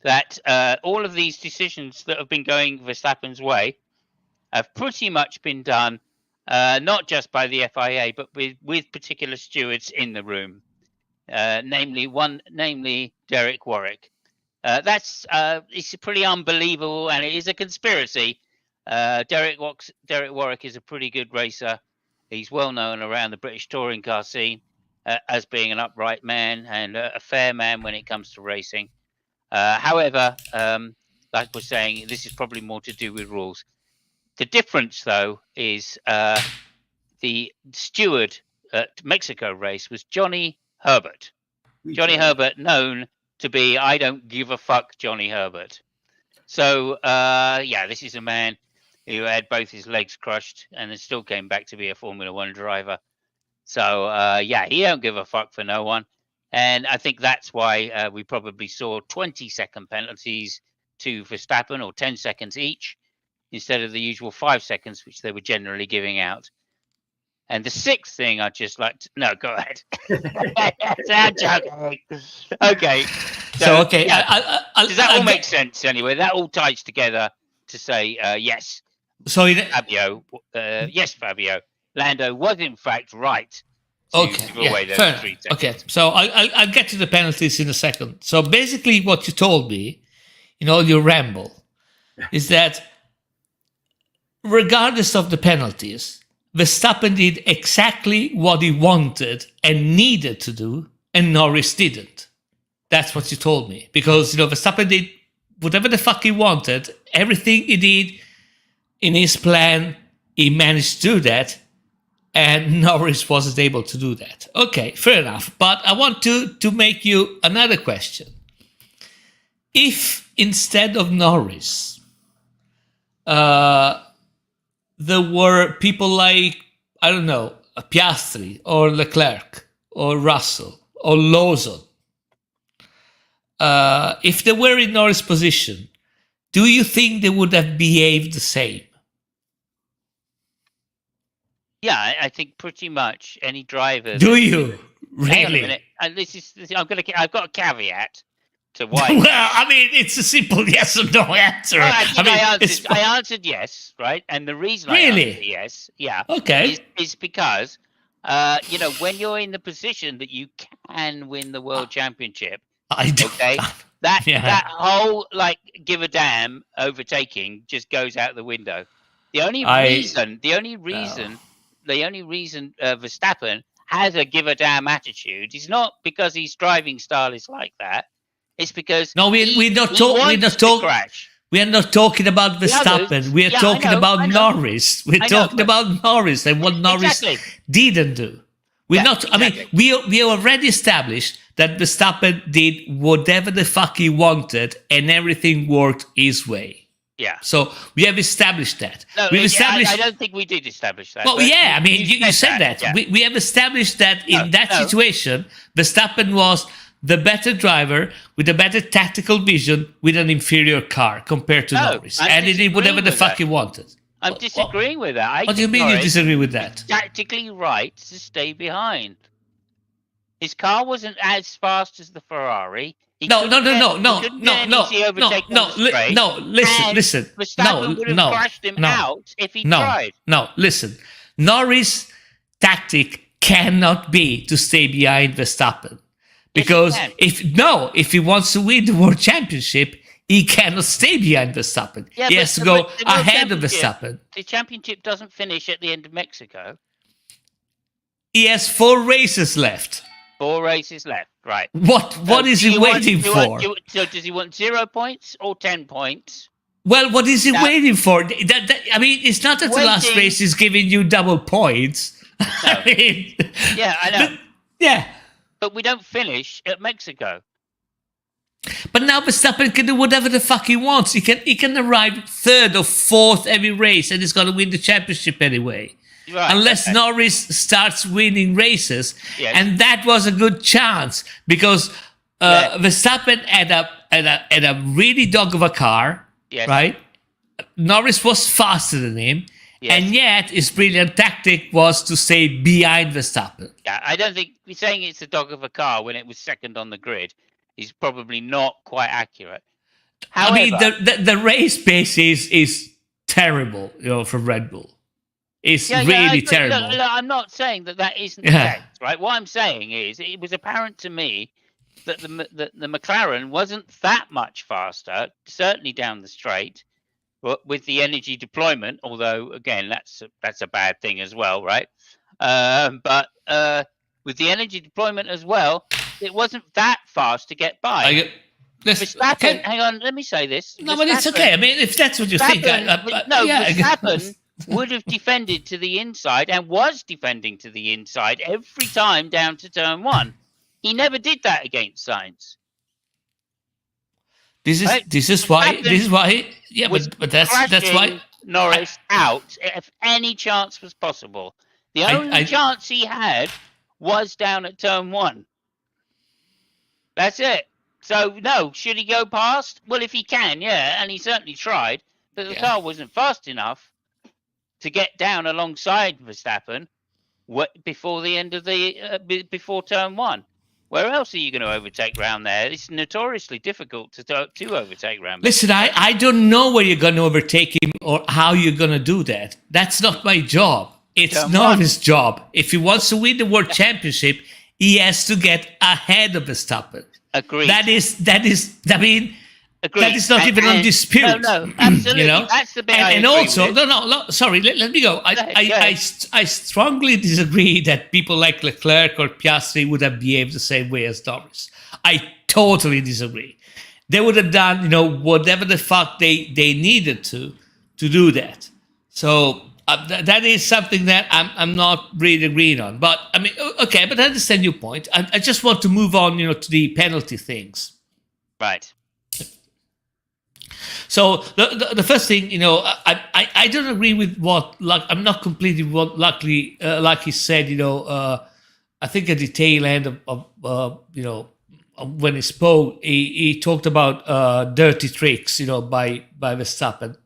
that all of these decisions that have been going Verstappen's way have pretty much been done not just by the FIA, but with particular stewards in the room, namely Derek Warwick. It's pretty unbelievable, and it is a conspiracy. Derek Warwick is a pretty good racer. He's well known around the British touring car scene as being an upright man and a fair man when it comes to racing. However, like we're saying, this is probably more to do with rules. The difference, though, is the steward at Mexico race was Johnny Herbert. Johnny Herbert, known to be I don't give a fuck Johnny Herbert. So, this is a man who had both his legs crushed and then still came back to be a Formula One driver. So, he don't give a fuck for no one. And I think that's why we probably saw 20-second penalties to Verstappen, or 10 seconds each, instead of the usual 5 seconds, which they were generally giving out. And the sixth thing I'd just like to... No, go ahead. I'm joking. Okay. So okay. Yeah. Does that all make sense anyway? That all ties together to say, yes. So Fabio, Lando was in fact right. Fair enough. Okay, so I'll get to the penalties in a second. So basically what you told me in all your ramble is that regardless of the penalties, Verstappen did exactly what he wanted and needed to do, and Norris didn't. That's what you told me. Because, Verstappen did whatever the fuck he wanted. Everything he did in his plan, he managed to do that. And Norris wasn't able to do that. Okay, fair enough. But I want to make you another question. If instead of Norris, there were people like, I don't know, Piastri or Leclerc or Russell or Lawson, if they were in Norris' position, do you think they would have behaved the same? Yeah, I think pretty much any driver. Do you really? Hang on a minute. And I've got a caveat to why. Well, I mean, it's a simple yes or no answer. Well, I answered yes, right? And the reason I answered yes, okay, is because when you're in the position that you can win the world championship, that whole give a damn overtaking just goes out the window. The only reason Verstappen has a give a damn attitude is not because his driving style is like that. It's because we're not talking about Verstappen. We are talking about Norris. We're talking about Norris and what Norris didn't do. We're not. Exactly. I mean, we already established that Verstappen did whatever the fuck he wanted, and everything worked his way. Yeah. So we have established that. No, I don't think we did establish that. Well, yeah. I mean, you said that. Yeah. We have established that in that situation, Verstappen was the better driver with a better tactical vision with an inferior car compared to Norris, and he did whatever the fuck he wanted. I'm disagreeing with that. What do you mean you disagree with that? Tactically right to stay behind. His car wasn't as fast as the Ferrari. No. Listen. Verstappen would have crashed him out if he tried. No, listen. Norris' tactic cannot be to stay behind Verstappen. Because if he wants to win the World Championship, he cannot stay behind Verstappen. Yeah, he has to go ahead of Verstappen. The championship doesn't finish at the end of Mexico. He has 4 races left. 4 races left, right. What is he waiting for? So does he want 0 points or 10 points? Well, what is he waiting for? I mean, it's not that the last race is giving you double points. No. I know. Yeah. But we don't finish at Mexico. But now Verstappen can do whatever the fuck he wants. He can arrive third or fourth every race, and he's going to win the championship anyway. Right, Unless okay. Norris starts winning races, Yes. and that was a good chance because Verstappen had a really dog of a car, Yes. right? Norris was faster than him, Yes. and yet his brilliant tactic was to stay behind Verstappen. Yeah, I don't think saying it's a dog of a car when it was second on the grid is probably not quite accurate. However, I mean, the race pace is terrible, from Red Bull. It's I really agree. terrible. Look, I'm not saying that isn't the Yeah. case, right? What I'm saying is it was apparent to me that the McLaren wasn't that much faster, certainly down the straight, but with the energy deployment. Although again, that's a bad thing as well, right? But with the energy deployment as well, it wasn't that fast to get by. Verstappen, hang on, let me say this. No, but it's okay. I mean, if that's what you think. Verstappen would have defended to the inside and was defending to the inside every time down to turn one. He never did that against Sainz. This is why. Yeah, but that's why Norris out if any chance was possible. The only chance he had was down at turn one. That's it. So no, should he go past? Well, if he can, yeah, and he certainly tried, but the car wasn't fast enough to get down alongside Verstappen before the end of before turn one. Where else are you going to overtake round there? It's notoriously difficult to overtake round. Listen, I don't know where you're going to overtake him or how you're going to do that. That's not my job. It's Norris' job. If he wants to win the World Championship, he has to get ahead of Verstappen. Agreed. That is. I mean, agreed. That is not even on dispute. No, absolutely. That's the bit. And also, no. Sorry, let me go. I strongly disagree that people like Leclerc or Piastri would have behaved the same way as Norris. I totally disagree. They would have done, whatever the fuck they needed to do that. So that is something that I'm not really agreeing on. But I mean, okay, but I understand your point. I just want to move on, to the penalty things. Right. So the first thing, I don't agree with what I'm not completely what Lucky said. I think at the tail end of when he spoke, he talked about dirty tricks, by Verstappen.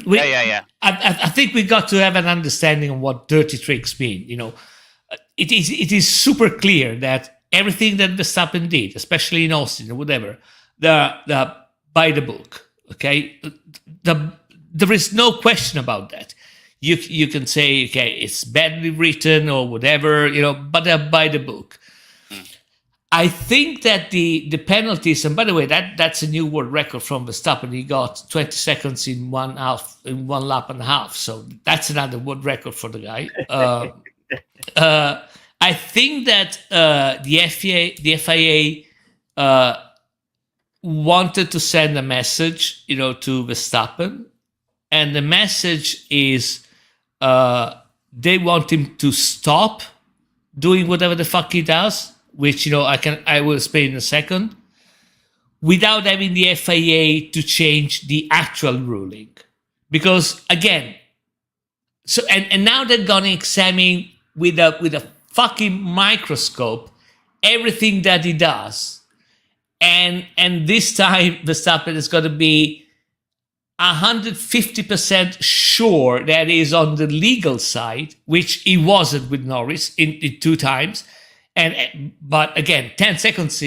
Yeah. I think we got to have an understanding of what dirty tricks mean. It is super clear that everything that Verstappen did, especially in Austin or whatever, the by the book. Okay, there is no question about that. You can say, okay, it's badly written or whatever, but they're by the book. I think that the penalties, and by the way, that's a new world record from Verstappen. He got 20 seconds in one lap and a half. So that's another world record for the guy. I think that the FIA wanted to send a message, to Verstappen, and the message is they want him to stop doing whatever the fuck he does, which I will explain in a second, without having the FIA to change the actual ruling, because again, so and now they're gonna examine with a fucking microscope everything that he does. And this time, Verstappen is going to be 150% sure that he's on the legal side, which he wasn't with Norris in 2 times. But again, 10 seconds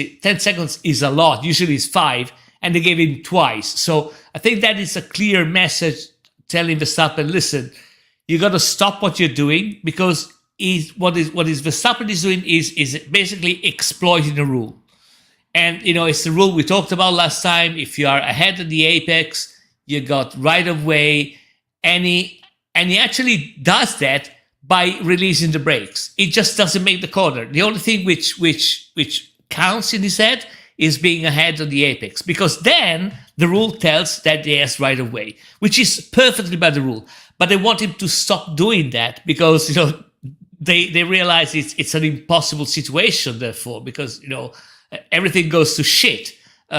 is a lot. Usually it's 5, and they gave him twice. So I think that is a clear message telling Verstappen, listen, you got to stop what you're doing, because what Verstappen is doing is basically exploiting the rule. And, it's the rule we talked about last time. If you are ahead of the apex, you got right of way. And he actually does that by releasing the brakes. It just doesn't make the corner. The only thing which counts in his head is being ahead of the apex, because then the rule tells that he has right of way, which is perfectly by the rule. But they want him to stop doing that because, they realize it's an impossible situation, therefore, because, everything goes to shit. You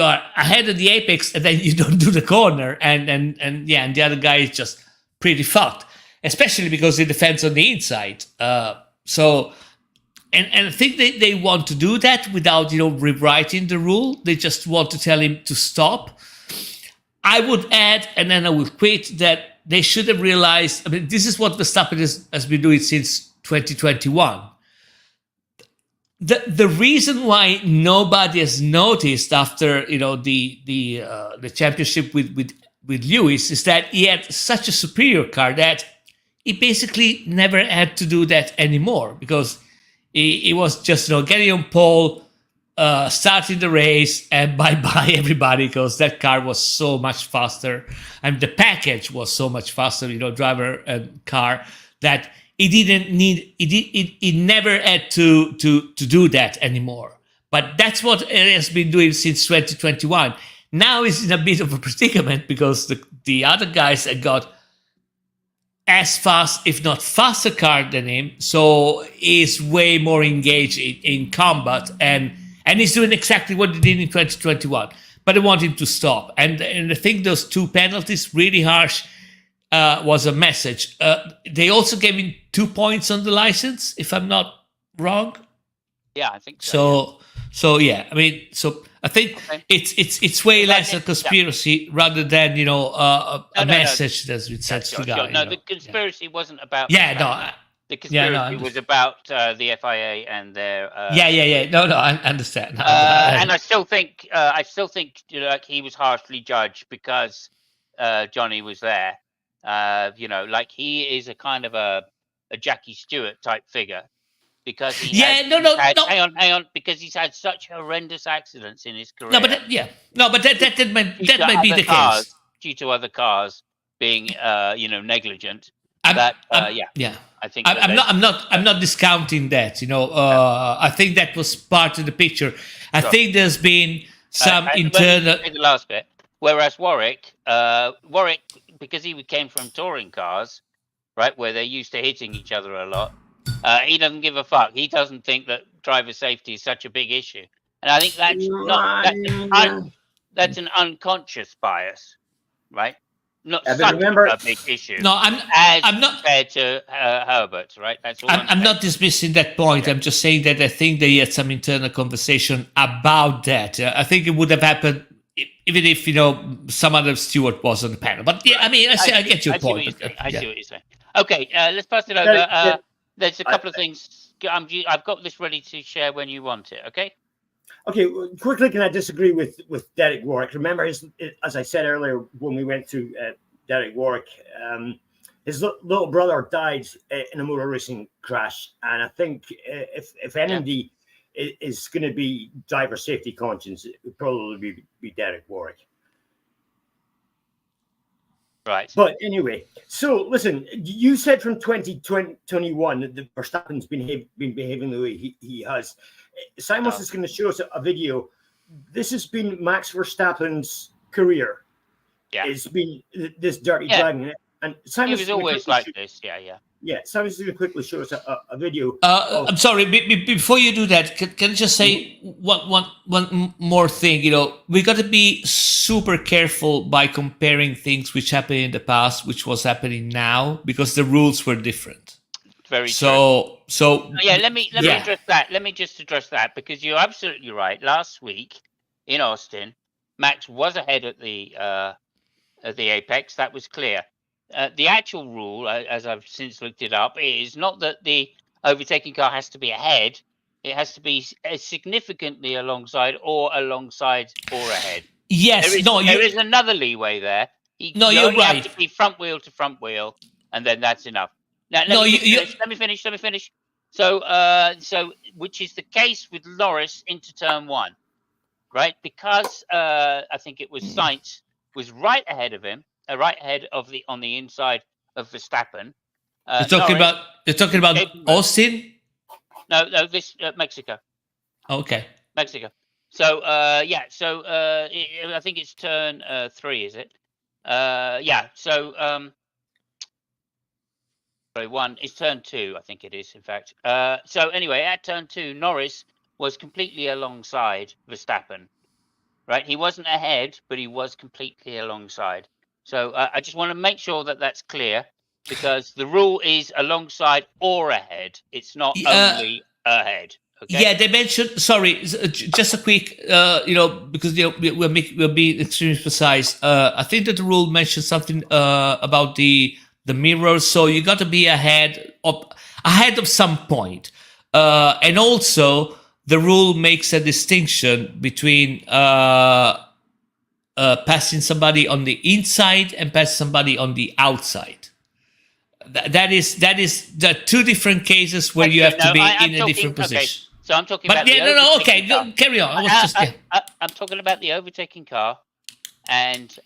are ahead of the apex, and then you don't do the corner, and the other guy is just pretty fucked, especially because it defends on the inside. And I think they want to do that without rewriting the rule. They just want to tell him to stop. I would add, and then I will quit, that they should have realized. I mean, this is what Verstappen has been doing since 2021. The reason why nobody has noticed after the championship with Lewis is that he had such a superior car that he basically never had to do that anymore, because he was just getting on pole, starting the race, and bye everybody, because that car was so much faster, and the package was so much faster, driver and car, that he didn't need. He never had to do that anymore. But that's what it has been doing since 2021. Now he's in a bit of a predicament because the other guys have got as fast, if not faster, car than him, so he's way more engaged in combat, and he's doing exactly what he did in 2021. But I want him to stop, and I think those 2 penalties, really harsh, was a message. They also gave him 2 points on the license, if I'm not wrong. Yeah, I think so. So yeah, I mean, I think it's way less a conspiracy rather than a message that's been sent to the guy. No, the conspiracy wasn't about. The conspiracy was about the FIA and their. No, I understand. And I still think he was harshly judged because Johnny was there. He is a kind of a Jackie Stewart type figure, because hang on, because he's had such horrendous accidents in his career. That might be the case due to other cars being negligent. I think I'm not discounting that. I think that was part of the picture. I think there's been some internal. The last bit. Whereas Warwick, because he came from touring cars, right, where they're used to hitting each other a lot, he doesn't give a fuck. He doesn't think that driver safety is such a big issue, and I think that's an unconscious bias, right? Not such a big issue. No, I'm not compared to Herbert, right? That's all. I'm not dismissing that point. Yeah. I'm just saying that I think they had some internal conversation about that. I think it would have happened even if some other steward was on the panel. But yeah, I mean, I get your point. I see what you're saying. Okay, let's pass it over. There's a couple of things. I've got this ready to share when you want it. Okay. Okay. Quickly, can I disagree with Derek Warwick? Remember, as I said earlier when we went to Derek Warwick, his little brother died in a motor racing crash, and I think if anybody is going to be driver safety conscious, it would probably be Derek Warwick. Right. But anyway, so listen, you said from 2021 that Verstappen's been behaving the way he has. Simon is going to show us a video. This has been Max Verstappen's career. Yeah. It's been this dirty driving. And Simon was always like this. Yeah. Yeah, Simon's going to quickly show us a video. I'm sorry, before you do that, can I just say one more thing? We got to be super careful by comparing things which happened in the past, which was happening now, because the rules were different. Very true. So let me address that. Let me just address that, because you're absolutely right. Last week in Austin, Max was ahead at the apex. That was clear. The actual rule, as I've since looked it up, is not that the overtaking car has to be ahead. It has to be significantly alongside or ahead. Yes. There is another leeway there. You're right. Have to be front wheel to front wheel, and then that's enough. Now, let me finish. So, which is the case with Norris into turn 1, right? Because I think it was Sainz was right ahead of him. Right ahead on the inside of Verstappen. You're talking about Austin? No, this Mexico. Okay. Mexico. So I think it's turn 3, is it? So sorry, 1 is turn 2. I think it is, in fact. So anyway, at turn 2, Norris was completely alongside Verstappen, right? He wasn't ahead, but he was completely alongside. So I just want to make sure that that's clear, because the rule is alongside or ahead. It's not only ahead. Okay. Yeah, they mentioned. Sorry, just a quick. Because we're being extremely precise. I think that the rule mentions something about the mirrors. So you got to be ahead of some point. And also the rule makes a distinction between passing somebody on the inside and passing somebody on the outside. That is the two different cases where you have to be in a different position. Okay, so I'm talking But about yeah, the no, okay, overtaking car. carry on. I was just I'm talking about the overtaking car, and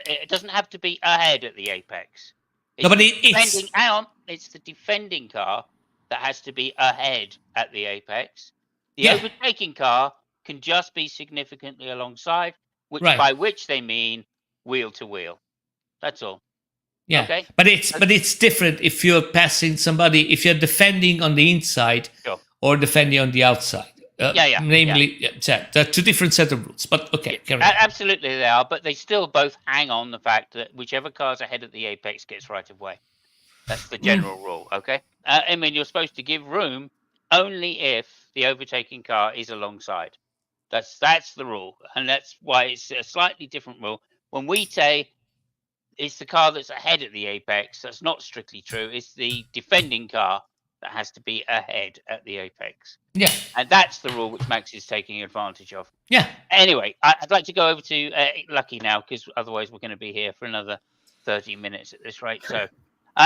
it doesn't have to be ahead at the apex. No, but it's hang on. It's the defending car that has to be ahead at the apex. The overtaking car can just be significantly alongside, by which they mean wheel to wheel. That's all. Yeah. Okay. But it's different if you're passing somebody, if you're defending on the inside or defending on the outside. Namely, there are two different set of rules. But okay, carry on. Absolutely they are, but they still both hang on the fact that whichever car's ahead at the apex gets right of way. That's the general rule. Okay. I mean, you're supposed to give room only if the overtaking car is alongside. That's the rule, and that's why it's a slightly different rule. When we say it's the car that's ahead at the apex, that's not strictly true. It's the defending car that has to be ahead at the apex. Yeah. And that's the rule which Max is taking advantage of. Yeah. Anyway, I'd like to go over to Lucky now, because otherwise we're going to be here for another 30 minutes at this rate. So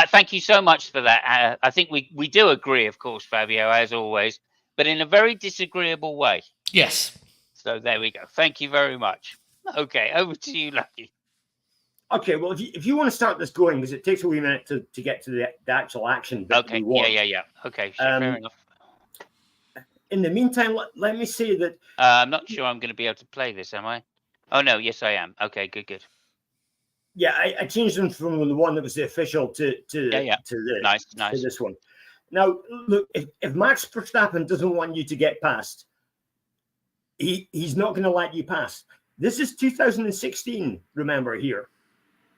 thank you so much for that. I think we do agree, of course, Fabio, as always, but in a very disagreeable way. Yes. So there we go. Thank you very much. Okay, over to you, Lucky. Okay, well, if you want to start this going, because it takes a wee minute to get to the actual action that we want. Yeah. Okay, fair enough. In the meantime, let me say that... I'm not sure I'm going to be able to play this, am I? Oh, no, yes, I am. Okay, good. Yeah, I changed them from the one that was the official to nice. To this one. Now, look, if Max Verstappen doesn't want you to get past, he's not going to let you pass. This is 2016, remember here.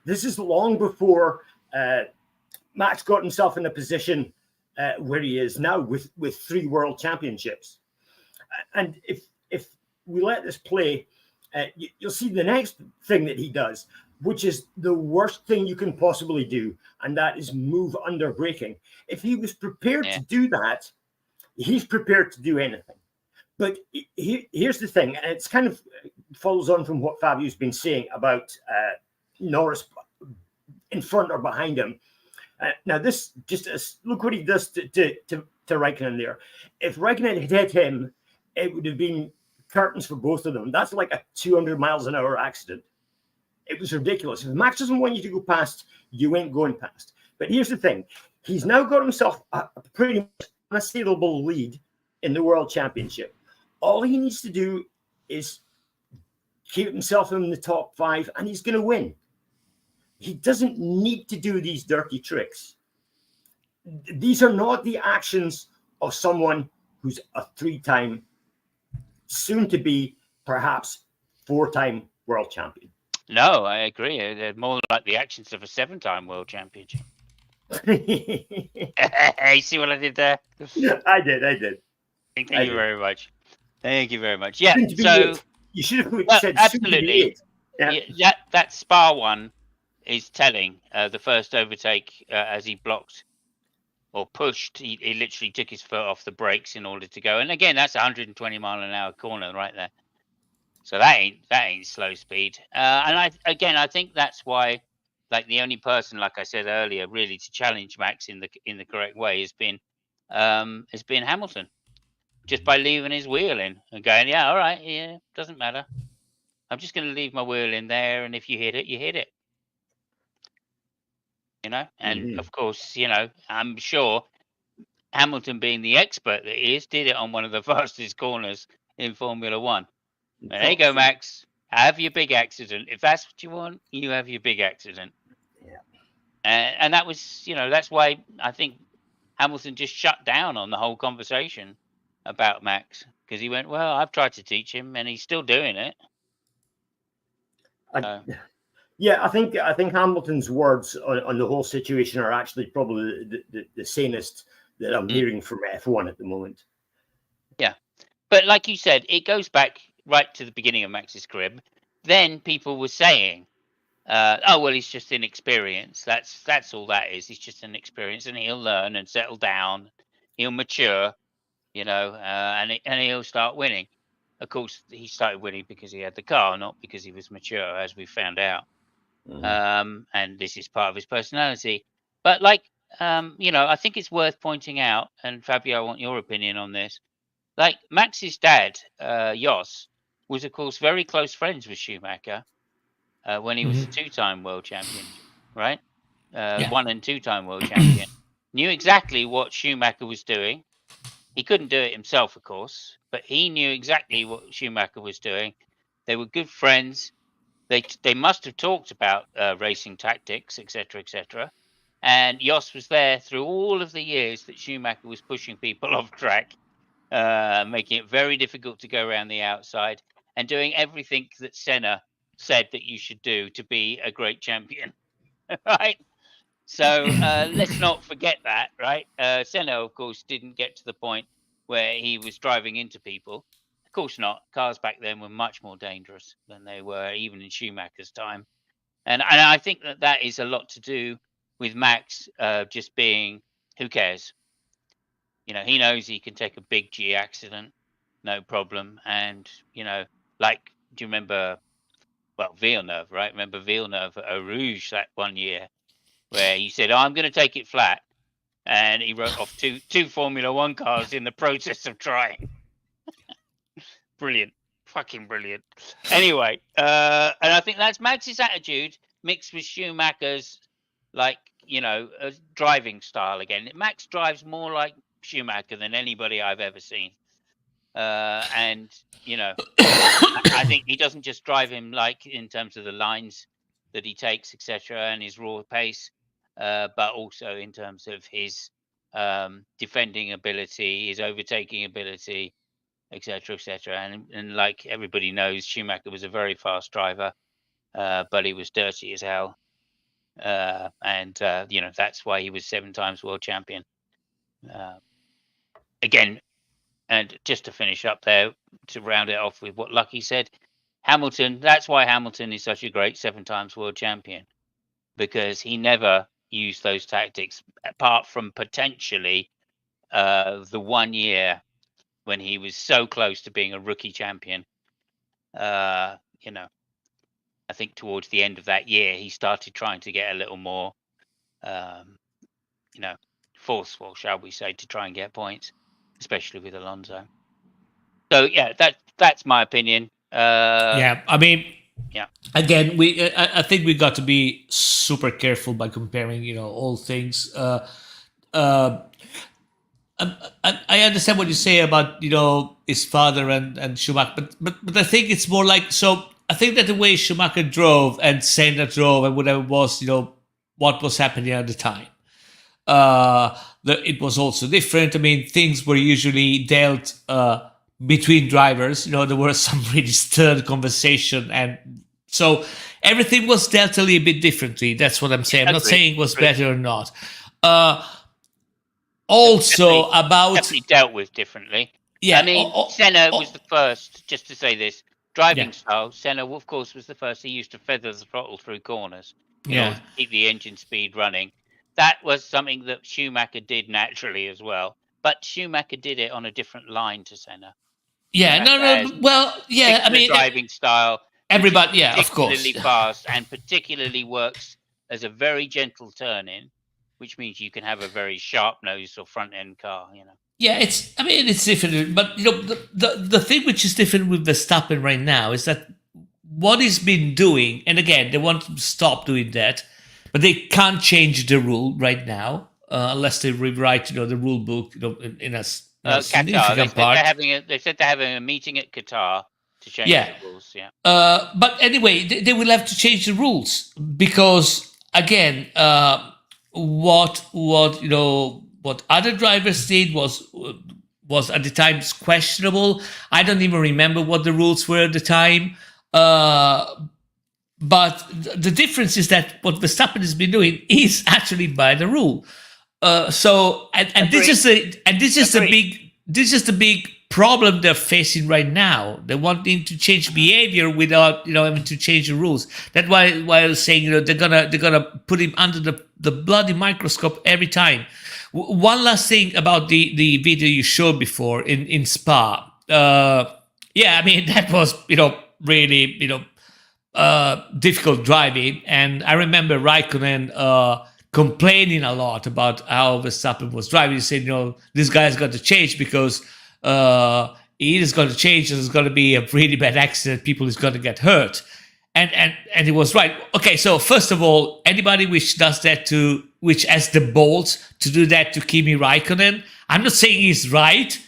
This is long before Max got himself in a position where he is now with 3 world championships. And if we let this play, you'll see the next thing that he does, which is the worst thing you can possibly do, and that is move under braking. If he was prepared to do that, he's prepared to do anything. But here's the thing, and it's kind of follows on from what Fabio's been saying about Norris in front or behind him. Now, this look what he does to Raikkonen there. If Raikkonen had hit him, it would have been curtains for both of them. That's like a 200 miles an hour accident. It was ridiculous. If Max doesn't want you to go past, you ain't going past. But here's the thing. He's now got himself a pretty much unassailable lead in the World Championship. All he needs to do is keep himself in the top 5, and he's going to win. He doesn't need to do these dirty tricks. These are not the actions of someone who's a 3-time, soon to be perhaps 4-time world champion. No, I agree. They're more like the actions of a 7-time world champion. Hey, see what I did there? I did. Thank you very much. Thank you very much. Yeah, so you should have said absolutely. Yeah, that Spa one is telling. The first overtake, as he blocked or pushed, he literally took his foot off the brakes in order to go. And again, that's 120 mile an hour corner right there. So that ain't slow speed. And I think that's why, like, the only person, like I said earlier, really to challenge Max in the correct way has been Hamilton, just by leaving his wheel in and going, yeah, all right, yeah, doesn't matter. I'm just going to leave my wheel in there, and if you hit it, you hit it. And of course, I'm sure Hamilton, being the expert that he is, did it on one of the fastest corners in Formula One. There you go, Max. Have your big accident. If that's what you want, you have your big accident. Yeah. And that was, that's why I think Hamilton just shut down on the whole conversation. about Max, because he went, well, I've tried to teach him and he's still doing it. I, yeah, I think Hamilton's words on the whole situation are actually probably the sanest that I'm hearing from F1 at the moment. Yeah, but like you said, it goes back right to the beginning of Max's career. Then people were saying, "Oh well, he's just inexperienced. That's all that is. He's just inexperienced, and he'll learn and settle down. He'll mature, and he'll start winning." Of course, he started winning because he had the car, not because he was mature, as we found out. And this is part of his personality. But I think it's worth pointing out, and Fabio, I want your opinion on this. Like Max's dad, Jos, was of course very close friends with Schumacher when he was a two-time world champion, right? 1 and 2-time world champion. Knew exactly what Schumacher was doing. He couldn't do it himself, of course, but he knew exactly what Schumacher was doing. They were good friends. They must have talked about racing tactics, etc., etc. And Jos was there through all of the years that Schumacher was pushing people off track, making it very difficult to go around the outside, and doing everything that Senna said that you should do to be a great champion. Right? So let's not forget that, right? Senna, of course, didn't get to the point where he was driving into people. Of course not. Cars back then were much more dangerous than they were even in Schumacher's time. And I think that is a lot to do with Max just being, who cares? He knows he can take a big G accident, no problem. And, do you remember, Villeneuve, right? Remember Villeneuve at Eau Rouge that one year where he said, I'm going to take it flat. And he wrote off two Formula One cars in the process of trying. Brilliant. Fucking brilliant. Anyway, and I think that's Max's attitude mixed with Schumacher's, driving style again. Max drives more like Schumacher than anybody I've ever seen. And, I think he doesn't just drive him like in terms of the lines that he takes, etc., and his raw pace, but also in terms of his defending ability, his overtaking ability, etc., etc. And like everybody knows, Schumacher was a very fast driver, but he was dirty as hell. And that's why he was 7 times world champion. Again, and just to finish up there, to round it off with what Lucky said, Hamilton, that's why Hamilton is such a great 7 times world champion, because he never used those tactics apart from potentially the 1 year when he was so close to being a rookie champion. I think towards the end of that year, he started trying to get a little more, forceful, shall we say, to try and get points, especially with Alonso. So yeah, that's my opinion. Yeah, I mean, yeah. Again, I think we got to be super careful by comparing, all things. I understand what you say about his father and Schumacher, but I think it's more like, so I think that the way Schumacher drove and Senna drove and whatever was, what was happening at the time. It was also different. I mean, things were usually dealt between drivers. There was some really stern conversation, and so everything was dealt a little bit differently. That's what I'm saying. I'm not saying it was better or not. Also definitely dealt with differently. Yeah, I mean, Senna was the first, just to say this, driving style. Senna, of course, was the first. He used to feather the throttle through corners in order to keep the engine speed running. That was something that Schumacher did naturally as well. But Schumacher did it on a different line to Senna. Yeah, I mean, driving style. Everybody, of course. Particularly fast and particularly works as a very gentle turn-in, which means you can have a very sharp-nosed or front-end car, Yeah, it's different. But, the thing which is different with Verstappen right now is that what he's been doing, and again, they want to stop doing that, but they can't change the rule right now unless they rewrite, the rule book, in a significant part. They said they're having a meeting at Qatar to change the rules. Yeah. But anyway, they will have to change the rules because, again, what other drivers did was was at the time questionable. I don't even remember what the rules were at the time. But the difference is that what Verstappen has been doing is actually by the rule. This is the big problem they're facing right now. They wanting to change behavior without having to change the rules. That's why I was saying they're gonna put him under the bloody microscope every time. One last thing about the video you showed before in Spa. Yeah, I mean that was really difficult driving, and I remember Raikkonen complaining a lot about how Verstappen was driving. He said, this guy's got to change because he is going to change. There's going to be a really bad accident. People is going to get hurt, and he was right. Okay, so first of all, anybody which does that which has the balls to do that to Kimi Raikkonen, I'm not saying he's right.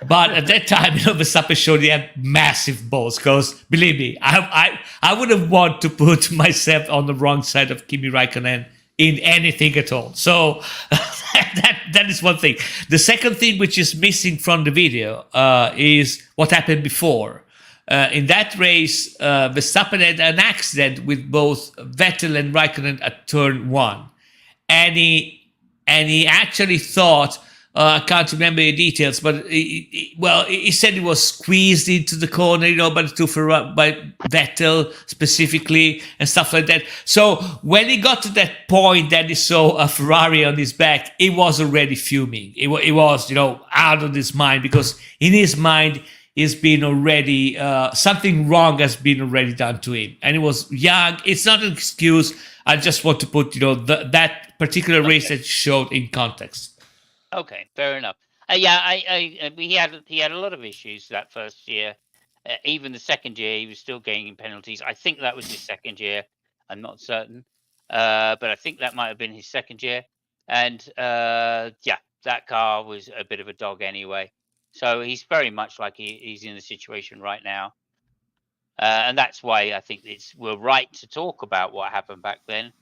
But at that time, Verstappen showed he had massive balls. Because believe me, I wouldn't want to put myself on the wrong side of Kimi Raikkonen in anything at all. So that is one thing. The second thing which is missing from the video is what happened before. In that race, Verstappen had an accident with both Vettel and Raikkonen at turn 1, and he actually thought. I can't remember the details, but he said he was squeezed into the corner, by Vettel specifically and stuff like that. So when he got to that point that he saw a Ferrari on his back, he was already fuming. He was, out of his mind, because in his mind, he's been already, something wrong has been already done to him. And he was young. It's not an excuse. I just want to put, that particular race that you showed in context. Okay, fair enough. He had a lot of issues that first year. Even the second year, he was still gaining penalties. I think that was his second year. I'm not certain, but I think that might have been his second year. And that car was a bit of a dog anyway. So he's very much like he's in the situation right now, and that's why I think we're right to talk about what happened back then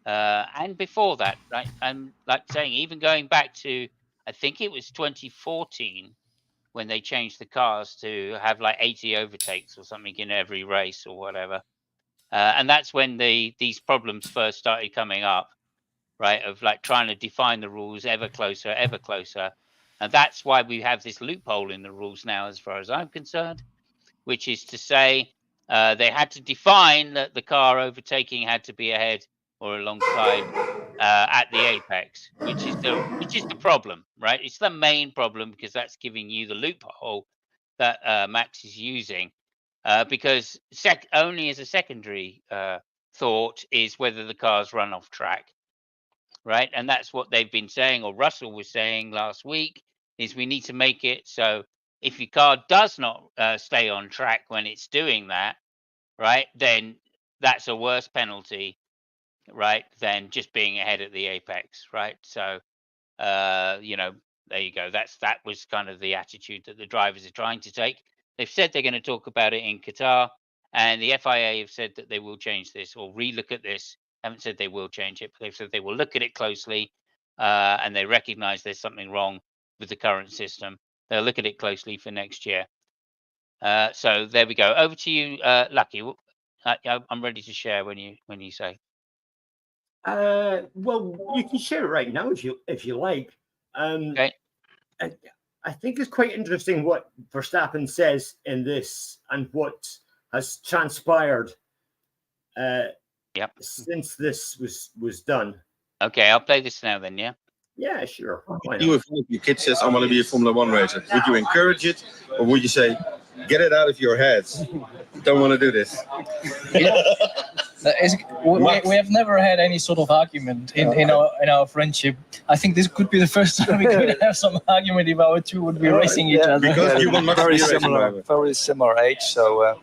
and before that, right? And like saying, even going back to, I think it was 2014 when they changed the cars to have like 80 overtakes or something in every race or whatever. And that's when these problems first started coming up, right? Of like trying to define the rules ever closer. And that's why we have this loophole in the rules now, as far as I'm concerned, which is to say they had to define that the car overtaking had to be ahead or alongside at the apex, which is the problem, right? It's the main problem, because that's giving you the loophole that Max is using, because only as a secondary thought is whether the cars run off track, right? And that's what they've been saying, or Russell was saying last week, is we need to make it so if your car does not stay on track when it's doing that, right, then that's a worse penalty, right, than just being ahead at the apex, right? So, there you go. That was kind of the attitude that the drivers are trying to take. They've said they're going to talk about it in Qatar, and the FIA have said that they will change this or relook at this. Haven't said they will change it, but they've said they will look at it closely, and they recognise there's something wrong with the current system. They'll look at it closely for next year. So there we go. Over to you, Lucky. I'm ready to share when you say. Well, you can share it right now if you like. Okay. I think it's quite interesting what Verstappen says in this and what has transpired since this was done. Okay, I'll play this now then, yeah? Yeah, sure. If your kid says, I want to be a Formula One racer, would you encourage it, or would you say, get it out of your heads? Don't want to do this. We have never had any sort of argument in our friendship. I think this could be the first time we could have some argument if our two would be racing each other. Because you want very similar age, so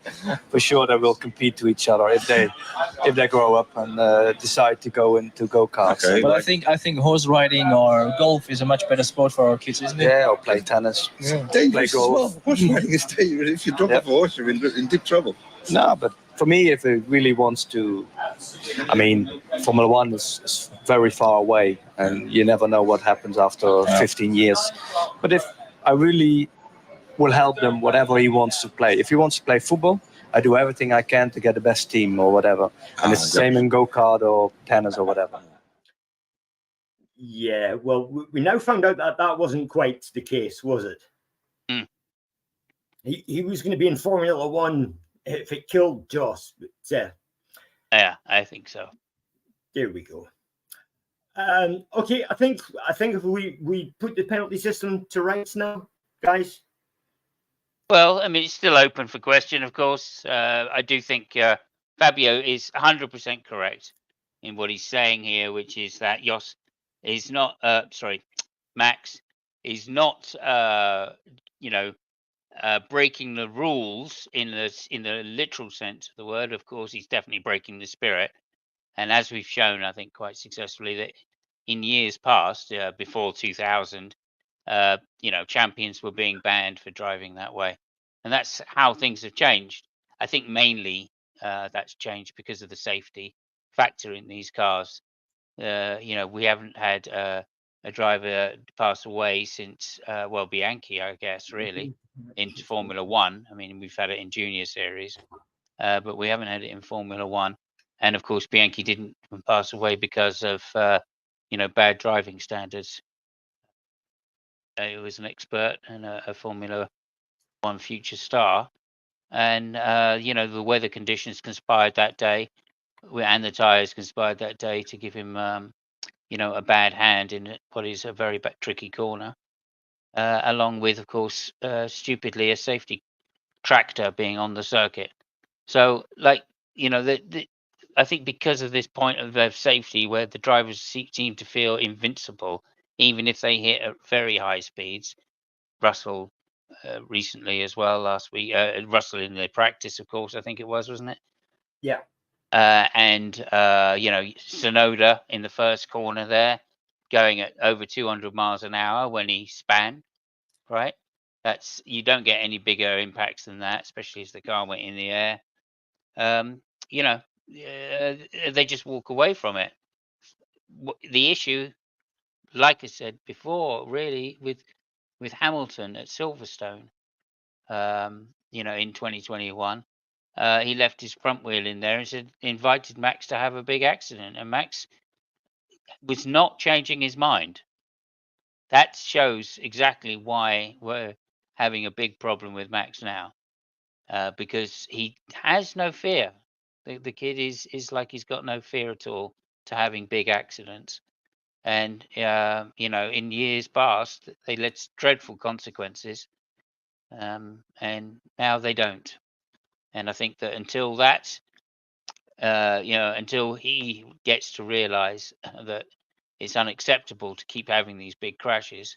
for sure they will compete to each other if they grow up and decide to go into go-karts. Okay. But I think horse riding or golf is a much better sport for our kids, isn't it? Yeah, or play tennis. It's dangerous as well. Horse riding is dangerous. If you drop off a horse, you're in deep trouble. No, but for me, if it really wants to, I mean, Formula One is very far away, and you never know what happens after 15 years. But if I really will help them whatever he wants to play. If he wants to play football, I do everything I can to get the best team or whatever. And it's the same in go-kart or tennis or whatever. Yeah, well, we now found out that that wasn't quite the case, was it? Mm. He was going to be in Formula One if it killed Joss. But Yeah, I think so. there we go. Okay, I think if we put the penalty system to rights now, guys. Well, I mean, it's still open for question, of course. I do think Fabio is 100% correct in what he's saying here, which is that Jos is not, Max is not, breaking the rules in the literal sense of the word. Of course, he's definitely breaking the spirit. And as we've shown, I think quite successfully, that in years past, before 2000, champions were being banned for driving that way. And that's how things have changed. I think mainly that's changed because of the safety factor in these cars. We haven't had a driver pass away since, Bianchi, I guess, really, in Formula One. I mean, we've had it in junior series, but we haven't had it in Formula One. And of course, Bianchi didn't pass away because of, bad driving standards. He was an expert and a Formula One future star. And, the weather conditions conspired that day, and the tyres conspired that day to give him, a bad hand in what is a very tricky corner, along with, of course, stupidly, a safety tractor being on the circuit. So, I think because of this point of safety, where the drivers seem to feel invincible, even if they hit at very high speeds. Russell recently as well last week. Russell in the practice, of course, I think it was, wasn't it? Yeah. And Sonoda in the first corner there, going at over 200 miles an hour when he span, right? You don't get any bigger impacts than that, especially as the car went in the air. They just walk away from it. The issue, like I said before, really with Hamilton at Silverstone, in 2021, he left his front wheel in there and invited Max to have a big accident, and Max was not changing his mind. That shows exactly why we're having a big problem with Max now, because he has no fear. The kid is like he's got no fear at all to having big accidents. And, in years past, they led to dreadful consequences, and now they don't. And I think that until until he gets to realize that it's unacceptable to keep having these big crashes,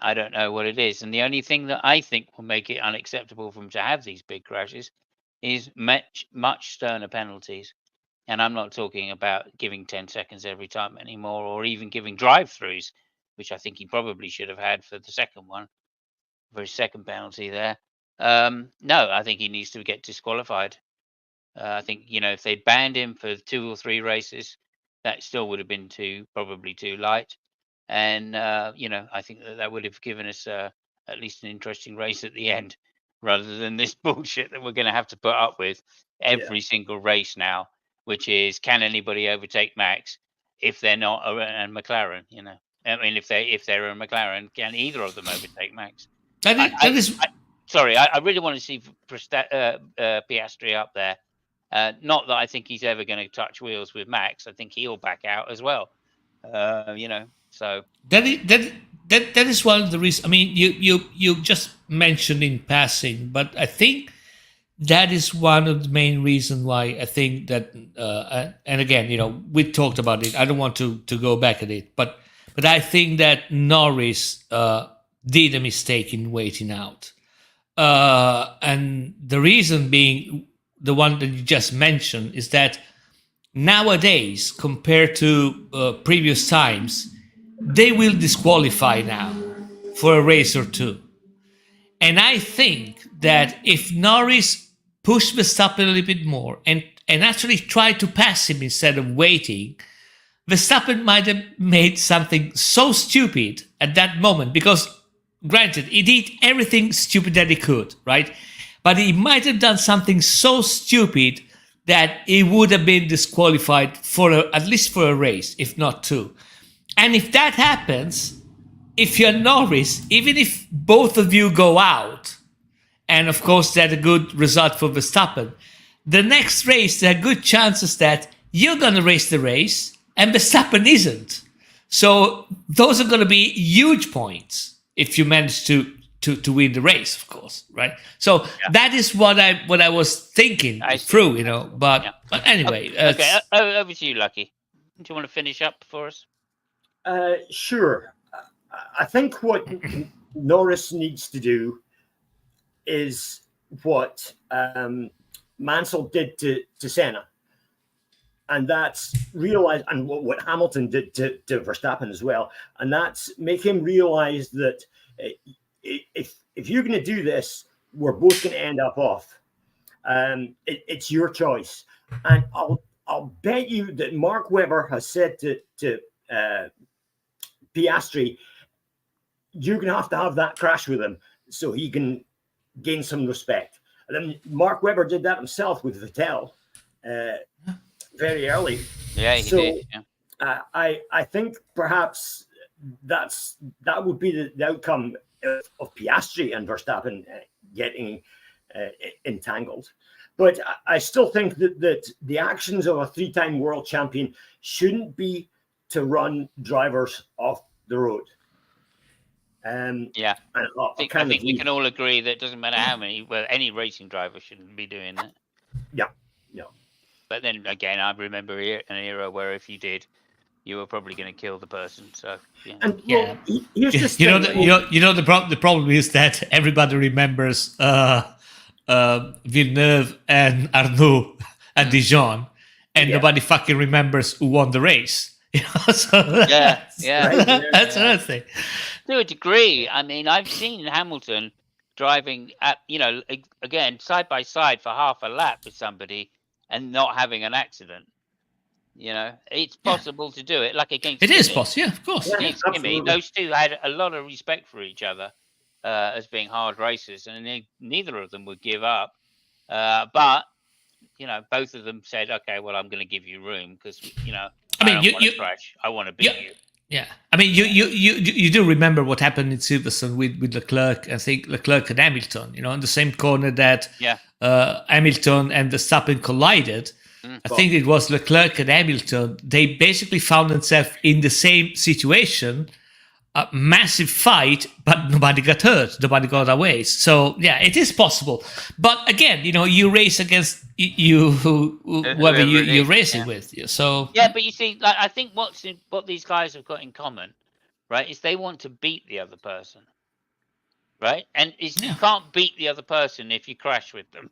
I don't know what it is. And the only thing that I think will make it unacceptable for him to have these big crashes is much sterner penalties. And I'm not talking about giving 10 seconds every time anymore, or even giving drive-throughs, which I think he probably should have had for the second one, for his second penalty there. No, I think he needs to get disqualified. I think, if they'd banned him for 2 or 3 races, that still would have been probably too light. And, I think that would have given us at least an interesting race at the end, rather than this bullshit that we're going to have to put up with every single race now, which is, can anybody overtake Max if they're not a McLaren? I mean, if they're a McLaren, can either of them overtake Max? Sorry, I really want to see Piastri up there. Not that I think he's ever going to touch wheels with Max. I think he'll back out as well. So that is one of the reasons. I mean, you just mentioned in passing, but I think that is one of the main reasons why I think that. And again, we talked about it. I don't want to go back at it, but I think that Norris did a mistake in waiting out, and the reason being the one that you just mentioned is that nowadays, compared to previous times, they will disqualify now for a race or two. And I think that if Norris pushed Verstappen a little bit more and actually tried to pass him instead of waiting, Verstappen might have made something so stupid at that moment, because granted, he did everything stupid that he could, right? But he might have done something so stupid that he would have been disqualified at least for a race, if not two. And if that happens, if you're Norris, even if both of you go out, and of course that's a good result for Verstappen, the next race there are good chances that you're going to race the race and Verstappen isn't. So those are going to be huge points if you manage to win the race, of course, right? So that is what I was thinking through, you know. But anyway, okay. Over to you, Lucky. Do you want to finish up for us? Sure. I think what Norris needs to do is what Mansell did to Senna. And that's realize, and what Hamilton did to Verstappen as well. And that's make him realize that if you're going to do this, we're both going to end up off. It's your choice. And I'll bet you that Mark Webber has said to Piastri, you're going to have that crash with him so he can gain some respect. And then Mark Webber did that himself with Vettel very early. Yeah, he did. Yeah. I think perhaps that would be the outcome of Piastri and Verstappen getting entangled. But I still think that the actions of a three-time world champion shouldn't be to run drivers off the road. I think we can all agree that it doesn't matter how many. Well, any racing driver shouldn't be doing that. Yeah. But then again, I remember an era where if you did, you were probably going to kill the person. So here's just the problem is that everybody remembers Villeneuve and Arnaud at Dijon, and nobody fucking remembers who won the race. That's another thing. To a degree, I mean, I've seen Hamilton driving at, again, side by side for half a lap with somebody and not having an accident. It's possible to do it. Like against It is possible, of course. Against Kimi, those two had a lot of respect for each other as being hard racers, and neither of them would give up. But both of them said, "Okay, well, I'm going to give you room because I don't want to crash. I want to beat you." Yeah, I mean, you do remember what happened in Silverstone with Leclerc. I think Leclerc and Hamilton, in the same corner that Hamilton and Verstappen collided. I think it was Leclerc and Hamilton. They basically found themselves in the same situation, a massive fight, but nobody got hurt, nobody got away. So it is possible. But again, you race against whoever you're racing with. So but you see, like, I think what these guys have got in common, right, is they want to beat the other person, right? And you can't beat the other person if you crash with them.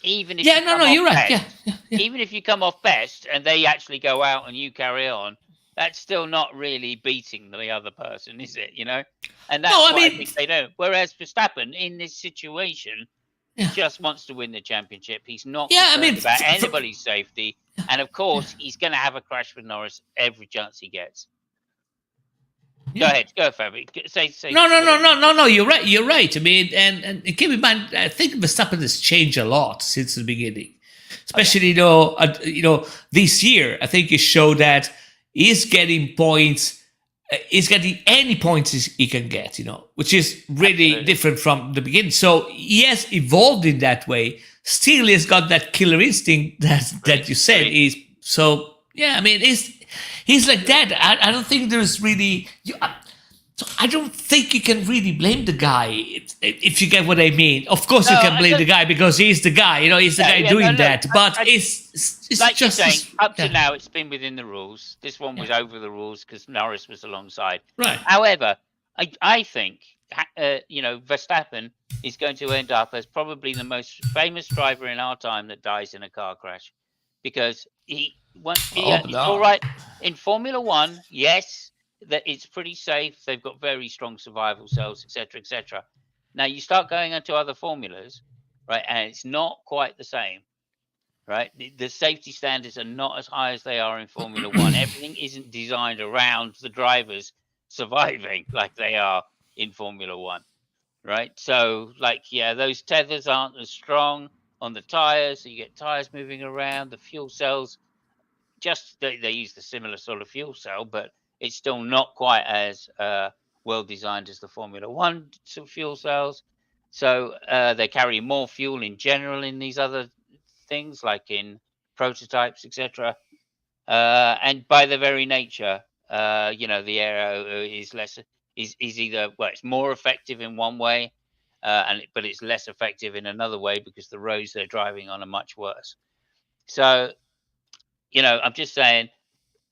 Even if you're right. Even if you come off best and they actually go out and you carry on, that's still not really beating the other person, is it? And that's what I think they do. Whereas Verstappen, in this situation, just wants to win the championship. He's not concerned about anybody's safety. And of course, he's going to have a crash with Norris every chance he gets. Go ahead, go Fabio. Say. No. You're right. You're right. I mean, and keep in mind, I think Verstappen has changed a lot since the beginning. Especially, this year, I think it showed that he's getting points. He's getting any points he can get, which is really different from the beginning. So he has evolved in that way. Still, he's got that killer instinct that you said is. So I mean, he's like that. I don't think there's really. So I don't think you can really blame the guy if you get what I mean. Of course, you can blame the guy because he's the guy. He's the guy doing that. But it's like just you're saying, up to now, it's been within the rules. This one was over the rules because Norris was alongside. Right. However, I think Verstappen is going to end up as probably the most famous driver in our time that dies in a car crash because he's all right in Formula One. Yes. That it's pretty safe. They've got very strong survival cells, etc., etc. Now you start going into other formulas, right, and it's not quite the same, right? The safety standards are not as high as they are in Formula One. Everything isn't designed around the drivers surviving like they are in Formula One, right? So, like, yeah, those tethers aren't as strong on the tires. So you get tires moving around. The fuel cells, they use the similar sort of fuel cell, but it's still not quite as well designed as the Formula One fuel cells. So they carry more fuel in general in these other things, like in prototypes, etc. And by their very nature, the aero is less is either, well, it's more effective in one way, but it's less effective in another way because the roads they're driving on are much worse. So, I'm just saying,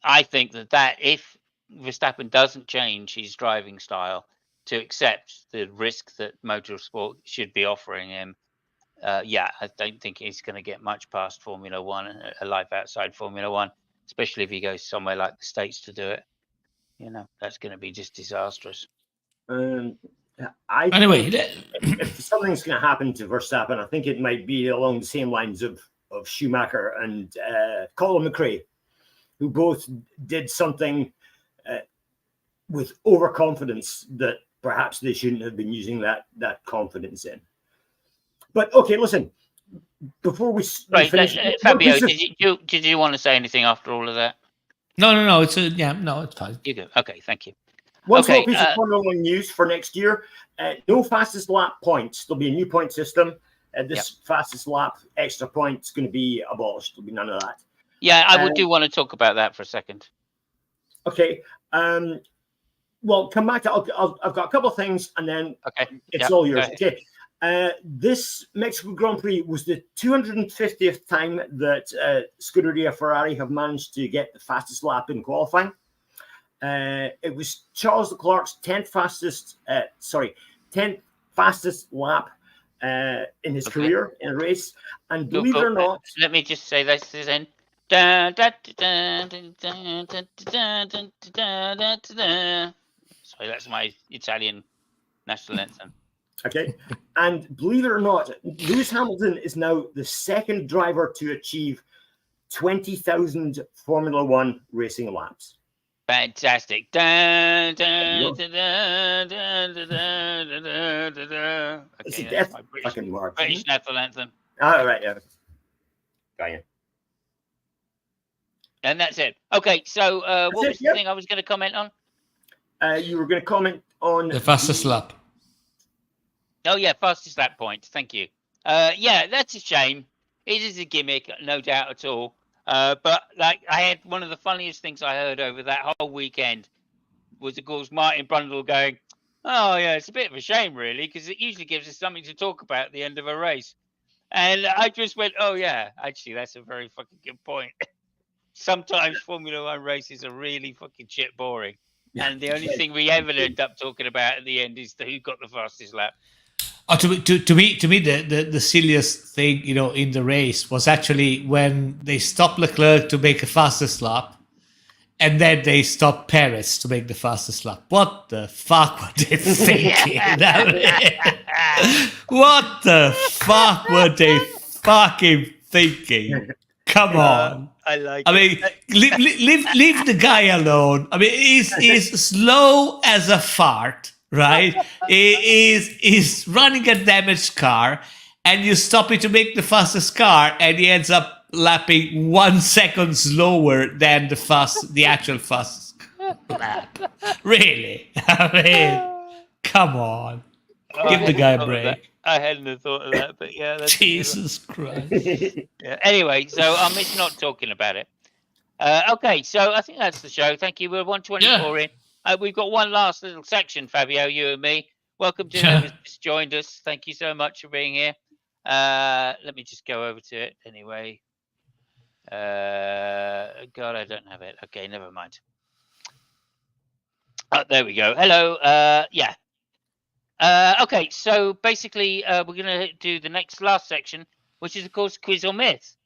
I think that if Verstappen doesn't change his driving style to accept the risk that motorsport should be offering him, I don't think he's going to get much past Formula One, a life outside Formula One, especially if he goes somewhere like the States to do it. That's going to be just disastrous. Anyway, if something's going to happen to Verstappen, I think it might be along the same lines of Schumacher and Colin McRae, who both did something with overconfidence that perhaps they shouldn't have been using that confidence in. But okay, listen. Before we finish, Fabio, did you want to say anything after all of that? No. It's fine. You go. Okay, thank you. One small piece of Formula One news for next year: no fastest lap points. There'll be a new point system. This fastest lap extra point is going to be abolished. There'll be none of that. Yeah, I do want to talk about that for a second. Okay. Well, come back to. I've got a couple of things, and then it's all yours. Okay. This Mexico Grand Prix was the 250th time that Scuderia Ferrari have managed to get the fastest lap in qualifying. It was Charles Leclerc's 10th fastest lap in his career in a race. And believe it or not, let me just say this then. Sorry, that's my Italian national anthem. Okay, and believe it or not, Lewis Hamilton is now the second driver to achieve 20,000 Formula One racing laps. Fantastic. It's a death fucking mark. British national anthem. Oh, right, yeah. Got you. And that's it. Okay, so what was the thing I was going to comment on? You were going to comment on the fastest lap. Oh, yeah, fastest lap point. Thank you. That's a shame. It is a gimmick, no doubt at all. But like, I had one of the funniest things I heard over that whole weekend was, of course, Martin Brundle going, "Oh, yeah, it's a bit of a shame, really, because it usually gives us something to talk about at the end of a race." And I just went, "Oh, yeah, actually, that's a very fucking good point." Sometimes Formula One races are really fucking shit boring. And the only thing we ever end up talking about at the end is who got the fastest lap. Oh, to me, the silliest thing, in the race was actually when they stopped Leclerc to make a fastest lap, and then they stopped Perez to make the fastest lap. What the fuck were they thinking? What the fuck were they fucking thinking? Come on. I mean, leave the guy alone. I mean, he's slow as a fart. Right? He's running a damaged car, and you stop it to make the fastest car, and he ends up lapping 1 second slower than the actual fastest lap. Really? I mean, come on. Give the guy a break. I hadn't thought of that, but yeah. That's Jesus Christ. Yeah. Anyway, so I miss not talking about it. Okay, so I think that's the show. Thank you. We're 124 in. We've got one last little section, Fabio, you and me. Welcome to whoever's just joined us. Thank you so much for being here. Let me just go over to it anyway. God, I don't have it. Okay, never mind. There we go. Hello. Okay, so basically, we're going to do the last section, which is, of course, quiz or myth.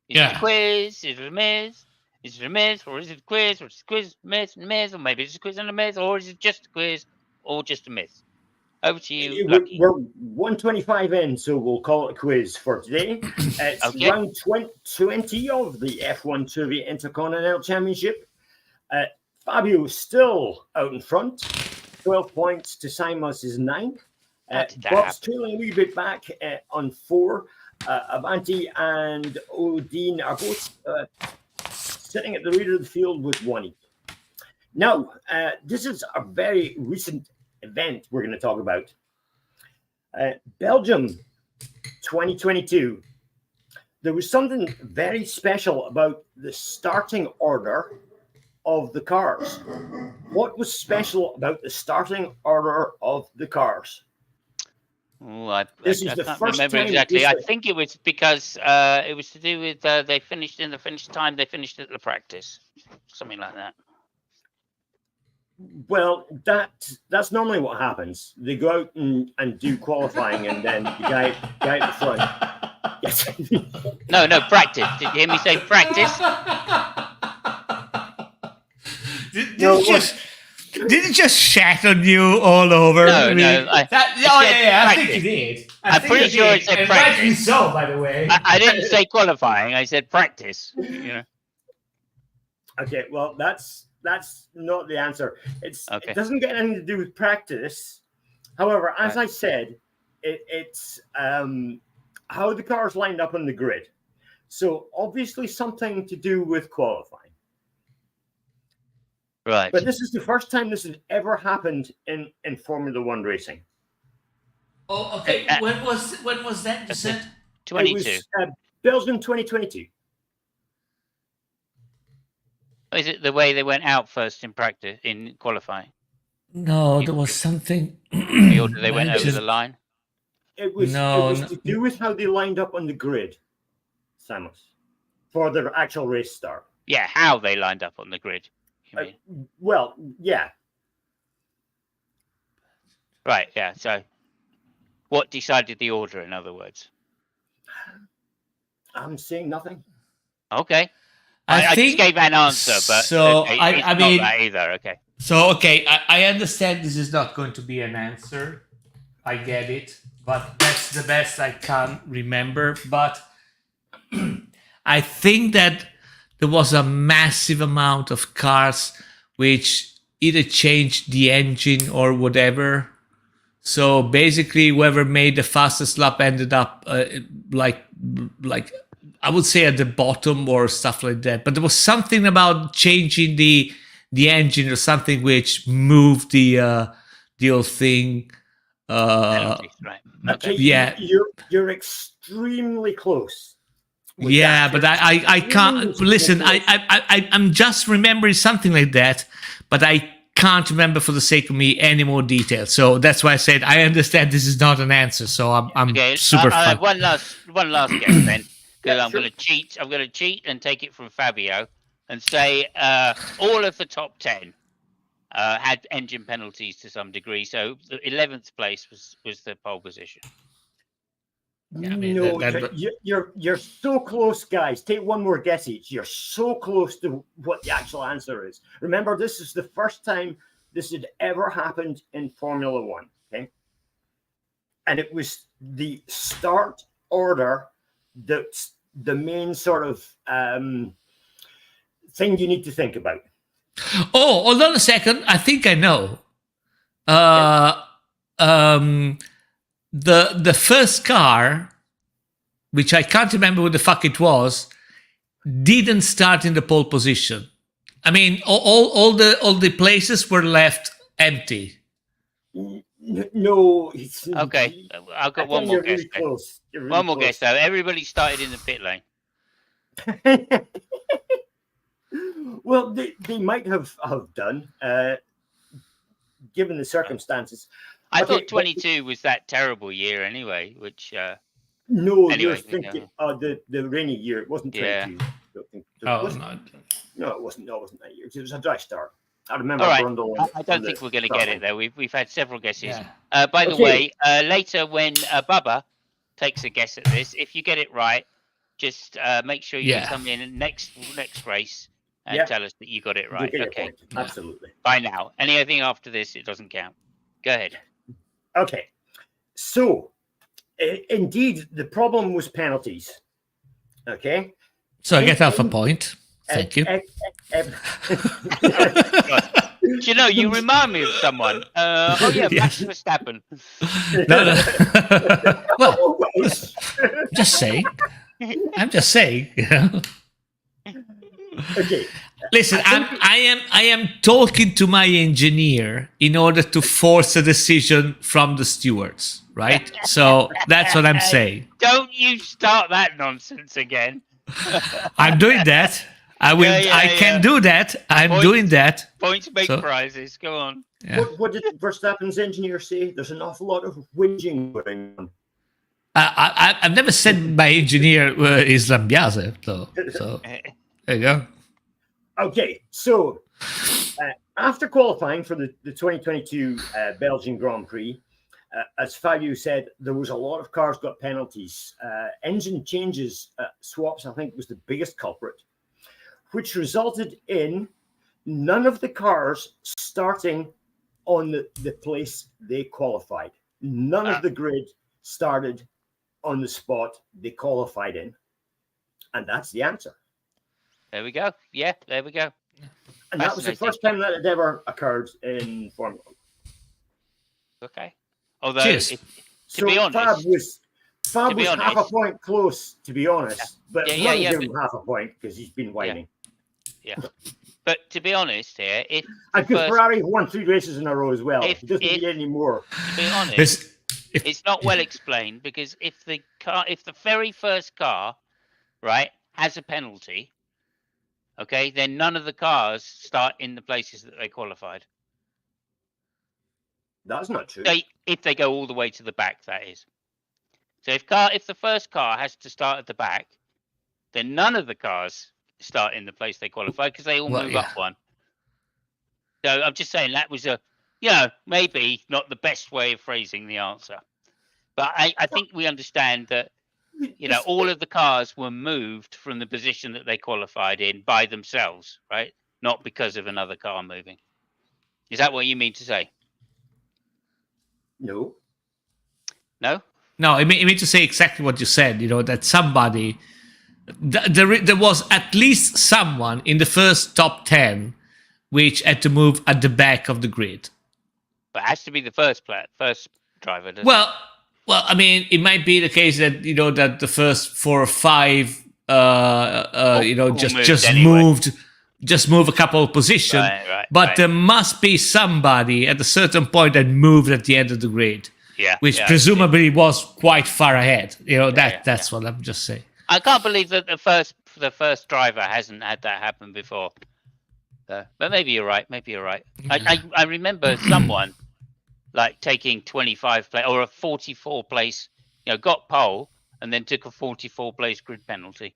Is it a quiz? Is it a myth? Is it a myth, or is it a quiz, or is it a quiz, myth, or maybe it's a quiz and a myth, or is it just a quiz, or just a myth? Over to you, Lucky. We're 125 in, so we'll call it a quiz for today. It's round 20 of the F1 Trivia Intercontinental Championship. Fabio is still out in front, 12 points to Simons' 9. How did that Bob's happen? trailing a wee bit back on 4. Avanti and Odin are both sitting at the rear of the field with 1 each. Now, this is a very recent event we're going to talk about. Belgium 2022. There was something very special about the starting order of the cars. What was special about the starting order of the cars? Oh, I This is the can't first remember time exactly. I this- think it was because it was to do with they finished in the finish time. They finished at the practice, something like that. Well, that's normally what happens. They go out and do qualifying, and then the guy at the front. Yes. No, practice. Did you hear me say practice? Did it just shat on you all over? No, I mean, no. I think it did. I'm pretty sure it said practice. Rightly so, by the way. I didn't say qualifying. I said practice. Okay, well, that's not the answer. It Okay. doesn't get anything to do with practice. However, as Right. I said, it's how the cars lined up on the grid. So obviously something to do with qualifying. Right. But this is the first time this has ever happened in Formula One racing. Oh, okay. When was that? You said? 22. It was Belgium 2022. Is it the way they went out first in practice in qualifying? No, there was something. The order they went over the line. It was to do with how they lined up on the grid, Samus, for their actual race start. Yeah, how they lined up on the grid. You mean? Well, yeah. Right. Yeah. So, what decided the order? In other words. I'm saying nothing. Okay. I I think just gave an answer, but so. okay, I it's mean, not that either. Okay. so okay. I understand this is not going to be an answer. I get it, but that's the best I can remember. But I think that there was a massive amount of cars which either changed the engine or whatever. So basically, whoever made the fastest lap ended up like I would say at the bottom or stuff like that. But there was something about changing the engine or something which moved the whole thing. Penalties, right. Okay. Yeah. You're extremely close. with Yeah, that. but I can't listen. I'm just remembering something like that, but I can't remember for the sake of me any more details. So that's why I said I understand this is not an answer. So I'm Okay. super I fun. one last guess then, because I'm sure. going to cheat. I'm going to cheat and take it from Fabio and say all of the top 10 had engine penalties to some degree. So the 11th place was the pole position. Yeah, I mean, No, that- you're so close, guys. Take one more guess each. You're so close to what the actual answer is. Remember, this is the first time this had ever happened in Formula One. Okay, and it was the start order that's the main sort of thing you need to think about. Oh, hold on a second. I think I know. The first car, which I can't remember what the fuck it was, didn't start in the pole position. I mean, all the places were left empty. No, it's Okay, I've got one again, more you're guess. really then. close. You're really One more close. guess though. Everybody started in the pit lane. Well, they might have done, given the circumstances. I Okay, thought but- 22 was that terrible year anyway, which No, Anyway, you're thinking the rainy year. It wasn't Yeah. 22. Don't think- Oh, wasn't- no. No, it wasn't. No, it wasn't that year. It was a dry start. I remember. All right. Brundle I on don't the think we're going to start get line. it though. We've had several guesses. Yeah. By the Okay. way, later when Bubba takes a guess at this, if you get it right, just make sure you Yeah. come in next race and Yeah. tell us that you got it You right. get your Okay. point. Absolutely. By now, anything after this, it doesn't count. Go ahead. Okay. So, indeed, the problem was penalties. Okay. So I get half a point. Thank you. Do you know, you remind me of someone. Oh yeah, Max Verstappen. No. Well, just saying. I'm just saying. Okay. Listen, I am talking to my engineer in order to force a decision from the stewards, right? So that's what I'm saying. Don't you start that nonsense again. I'm doing that. I will. I can do that. I'm doing that. Points make So- prizes. Go on. Yeah. What did Verstappen's engineer say? There's an awful lot of whinging going on. I've never said my engineer is Lambiase, though. So there you go. Okay, so after qualifying for the 2022 Belgian Grand Prix, as Fabio said, there was a lot of cars got penalties. Engine changes, swaps, I think, was the biggest culprit, which resulted in none of the cars starting on the place they qualified. None of the grid started on the spot they qualified in. And that's the answer. There we go. Yeah, there we go. And that was the first time that had ever occurred in Formula 1. Okay. Although, Cheers. to be honest, Fab was half a honest- point close, to be honest. But Yeah, I'm yeah, gonna give him half a point because he's been whining. yeah. But to be honest here, if And the because first, Ferrari won 3 races in a row as well. If- He doesn't if- need any more. to be honest, If- it's not well explained because if the very first car, right, has a penalty, okay, then none of the cars start in the places that they qualified. That's not true. If they go all the way to the back, that is. So if the first car has to start at the back, then none of the cars start in the place they qualified because they all Well, move yeah. up one. So I'm just saying that was maybe not the best way of phrasing the answer. But I think we understand that, all of the cars were moved from the position that they qualified in by themselves, right? Not because of another car moving. Is that what you mean to say? No. No? No, I mean to say exactly what you said. That somebody, there was at least someone in the first top 10 which had to move at the back of the grid. But it has to be the first driver. Doesn't Well, I mean, it might be the case that that the first 4 or 5, just move a couple of positions. Right, but right. there must be somebody at a certain point that moved at the end of the grid, which presumably was quite far ahead. That's what I'm just saying. I can't believe that the first driver hasn't had that happen before. But maybe you're right. I remember someone like taking 25 place or a 44 place, got pole and then took a 44 place grid penalty.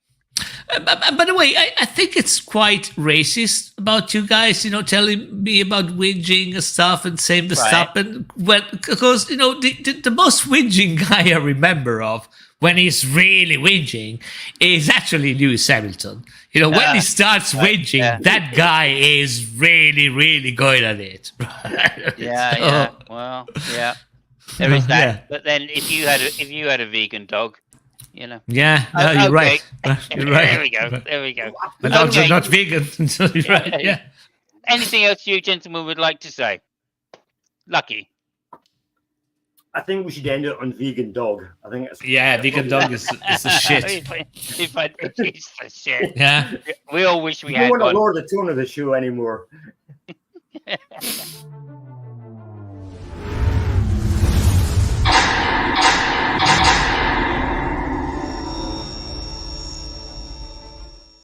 By the way, I think it's quite racist about you guys, telling me about whinging and stuff and saying the stuff. And because the most whinging guy I remember of when he's really whinging is actually Lewis Hamilton. When he starts whinging, that guy is really, really good at it. Yeah. Well, yeah. There is that. Yeah. But then if you had a vegan dog, Yeah, no, you're right. You're right. There we go. My dogs are not vegan. You're right. Yeah. Anything else you gentlemen would like to say? Lucky. I think we should end it on vegan dog. I think it's vegan dog is the shit. if it's the shit. Yeah. We all wish we don't had want one. to lower the tone of the show anymore.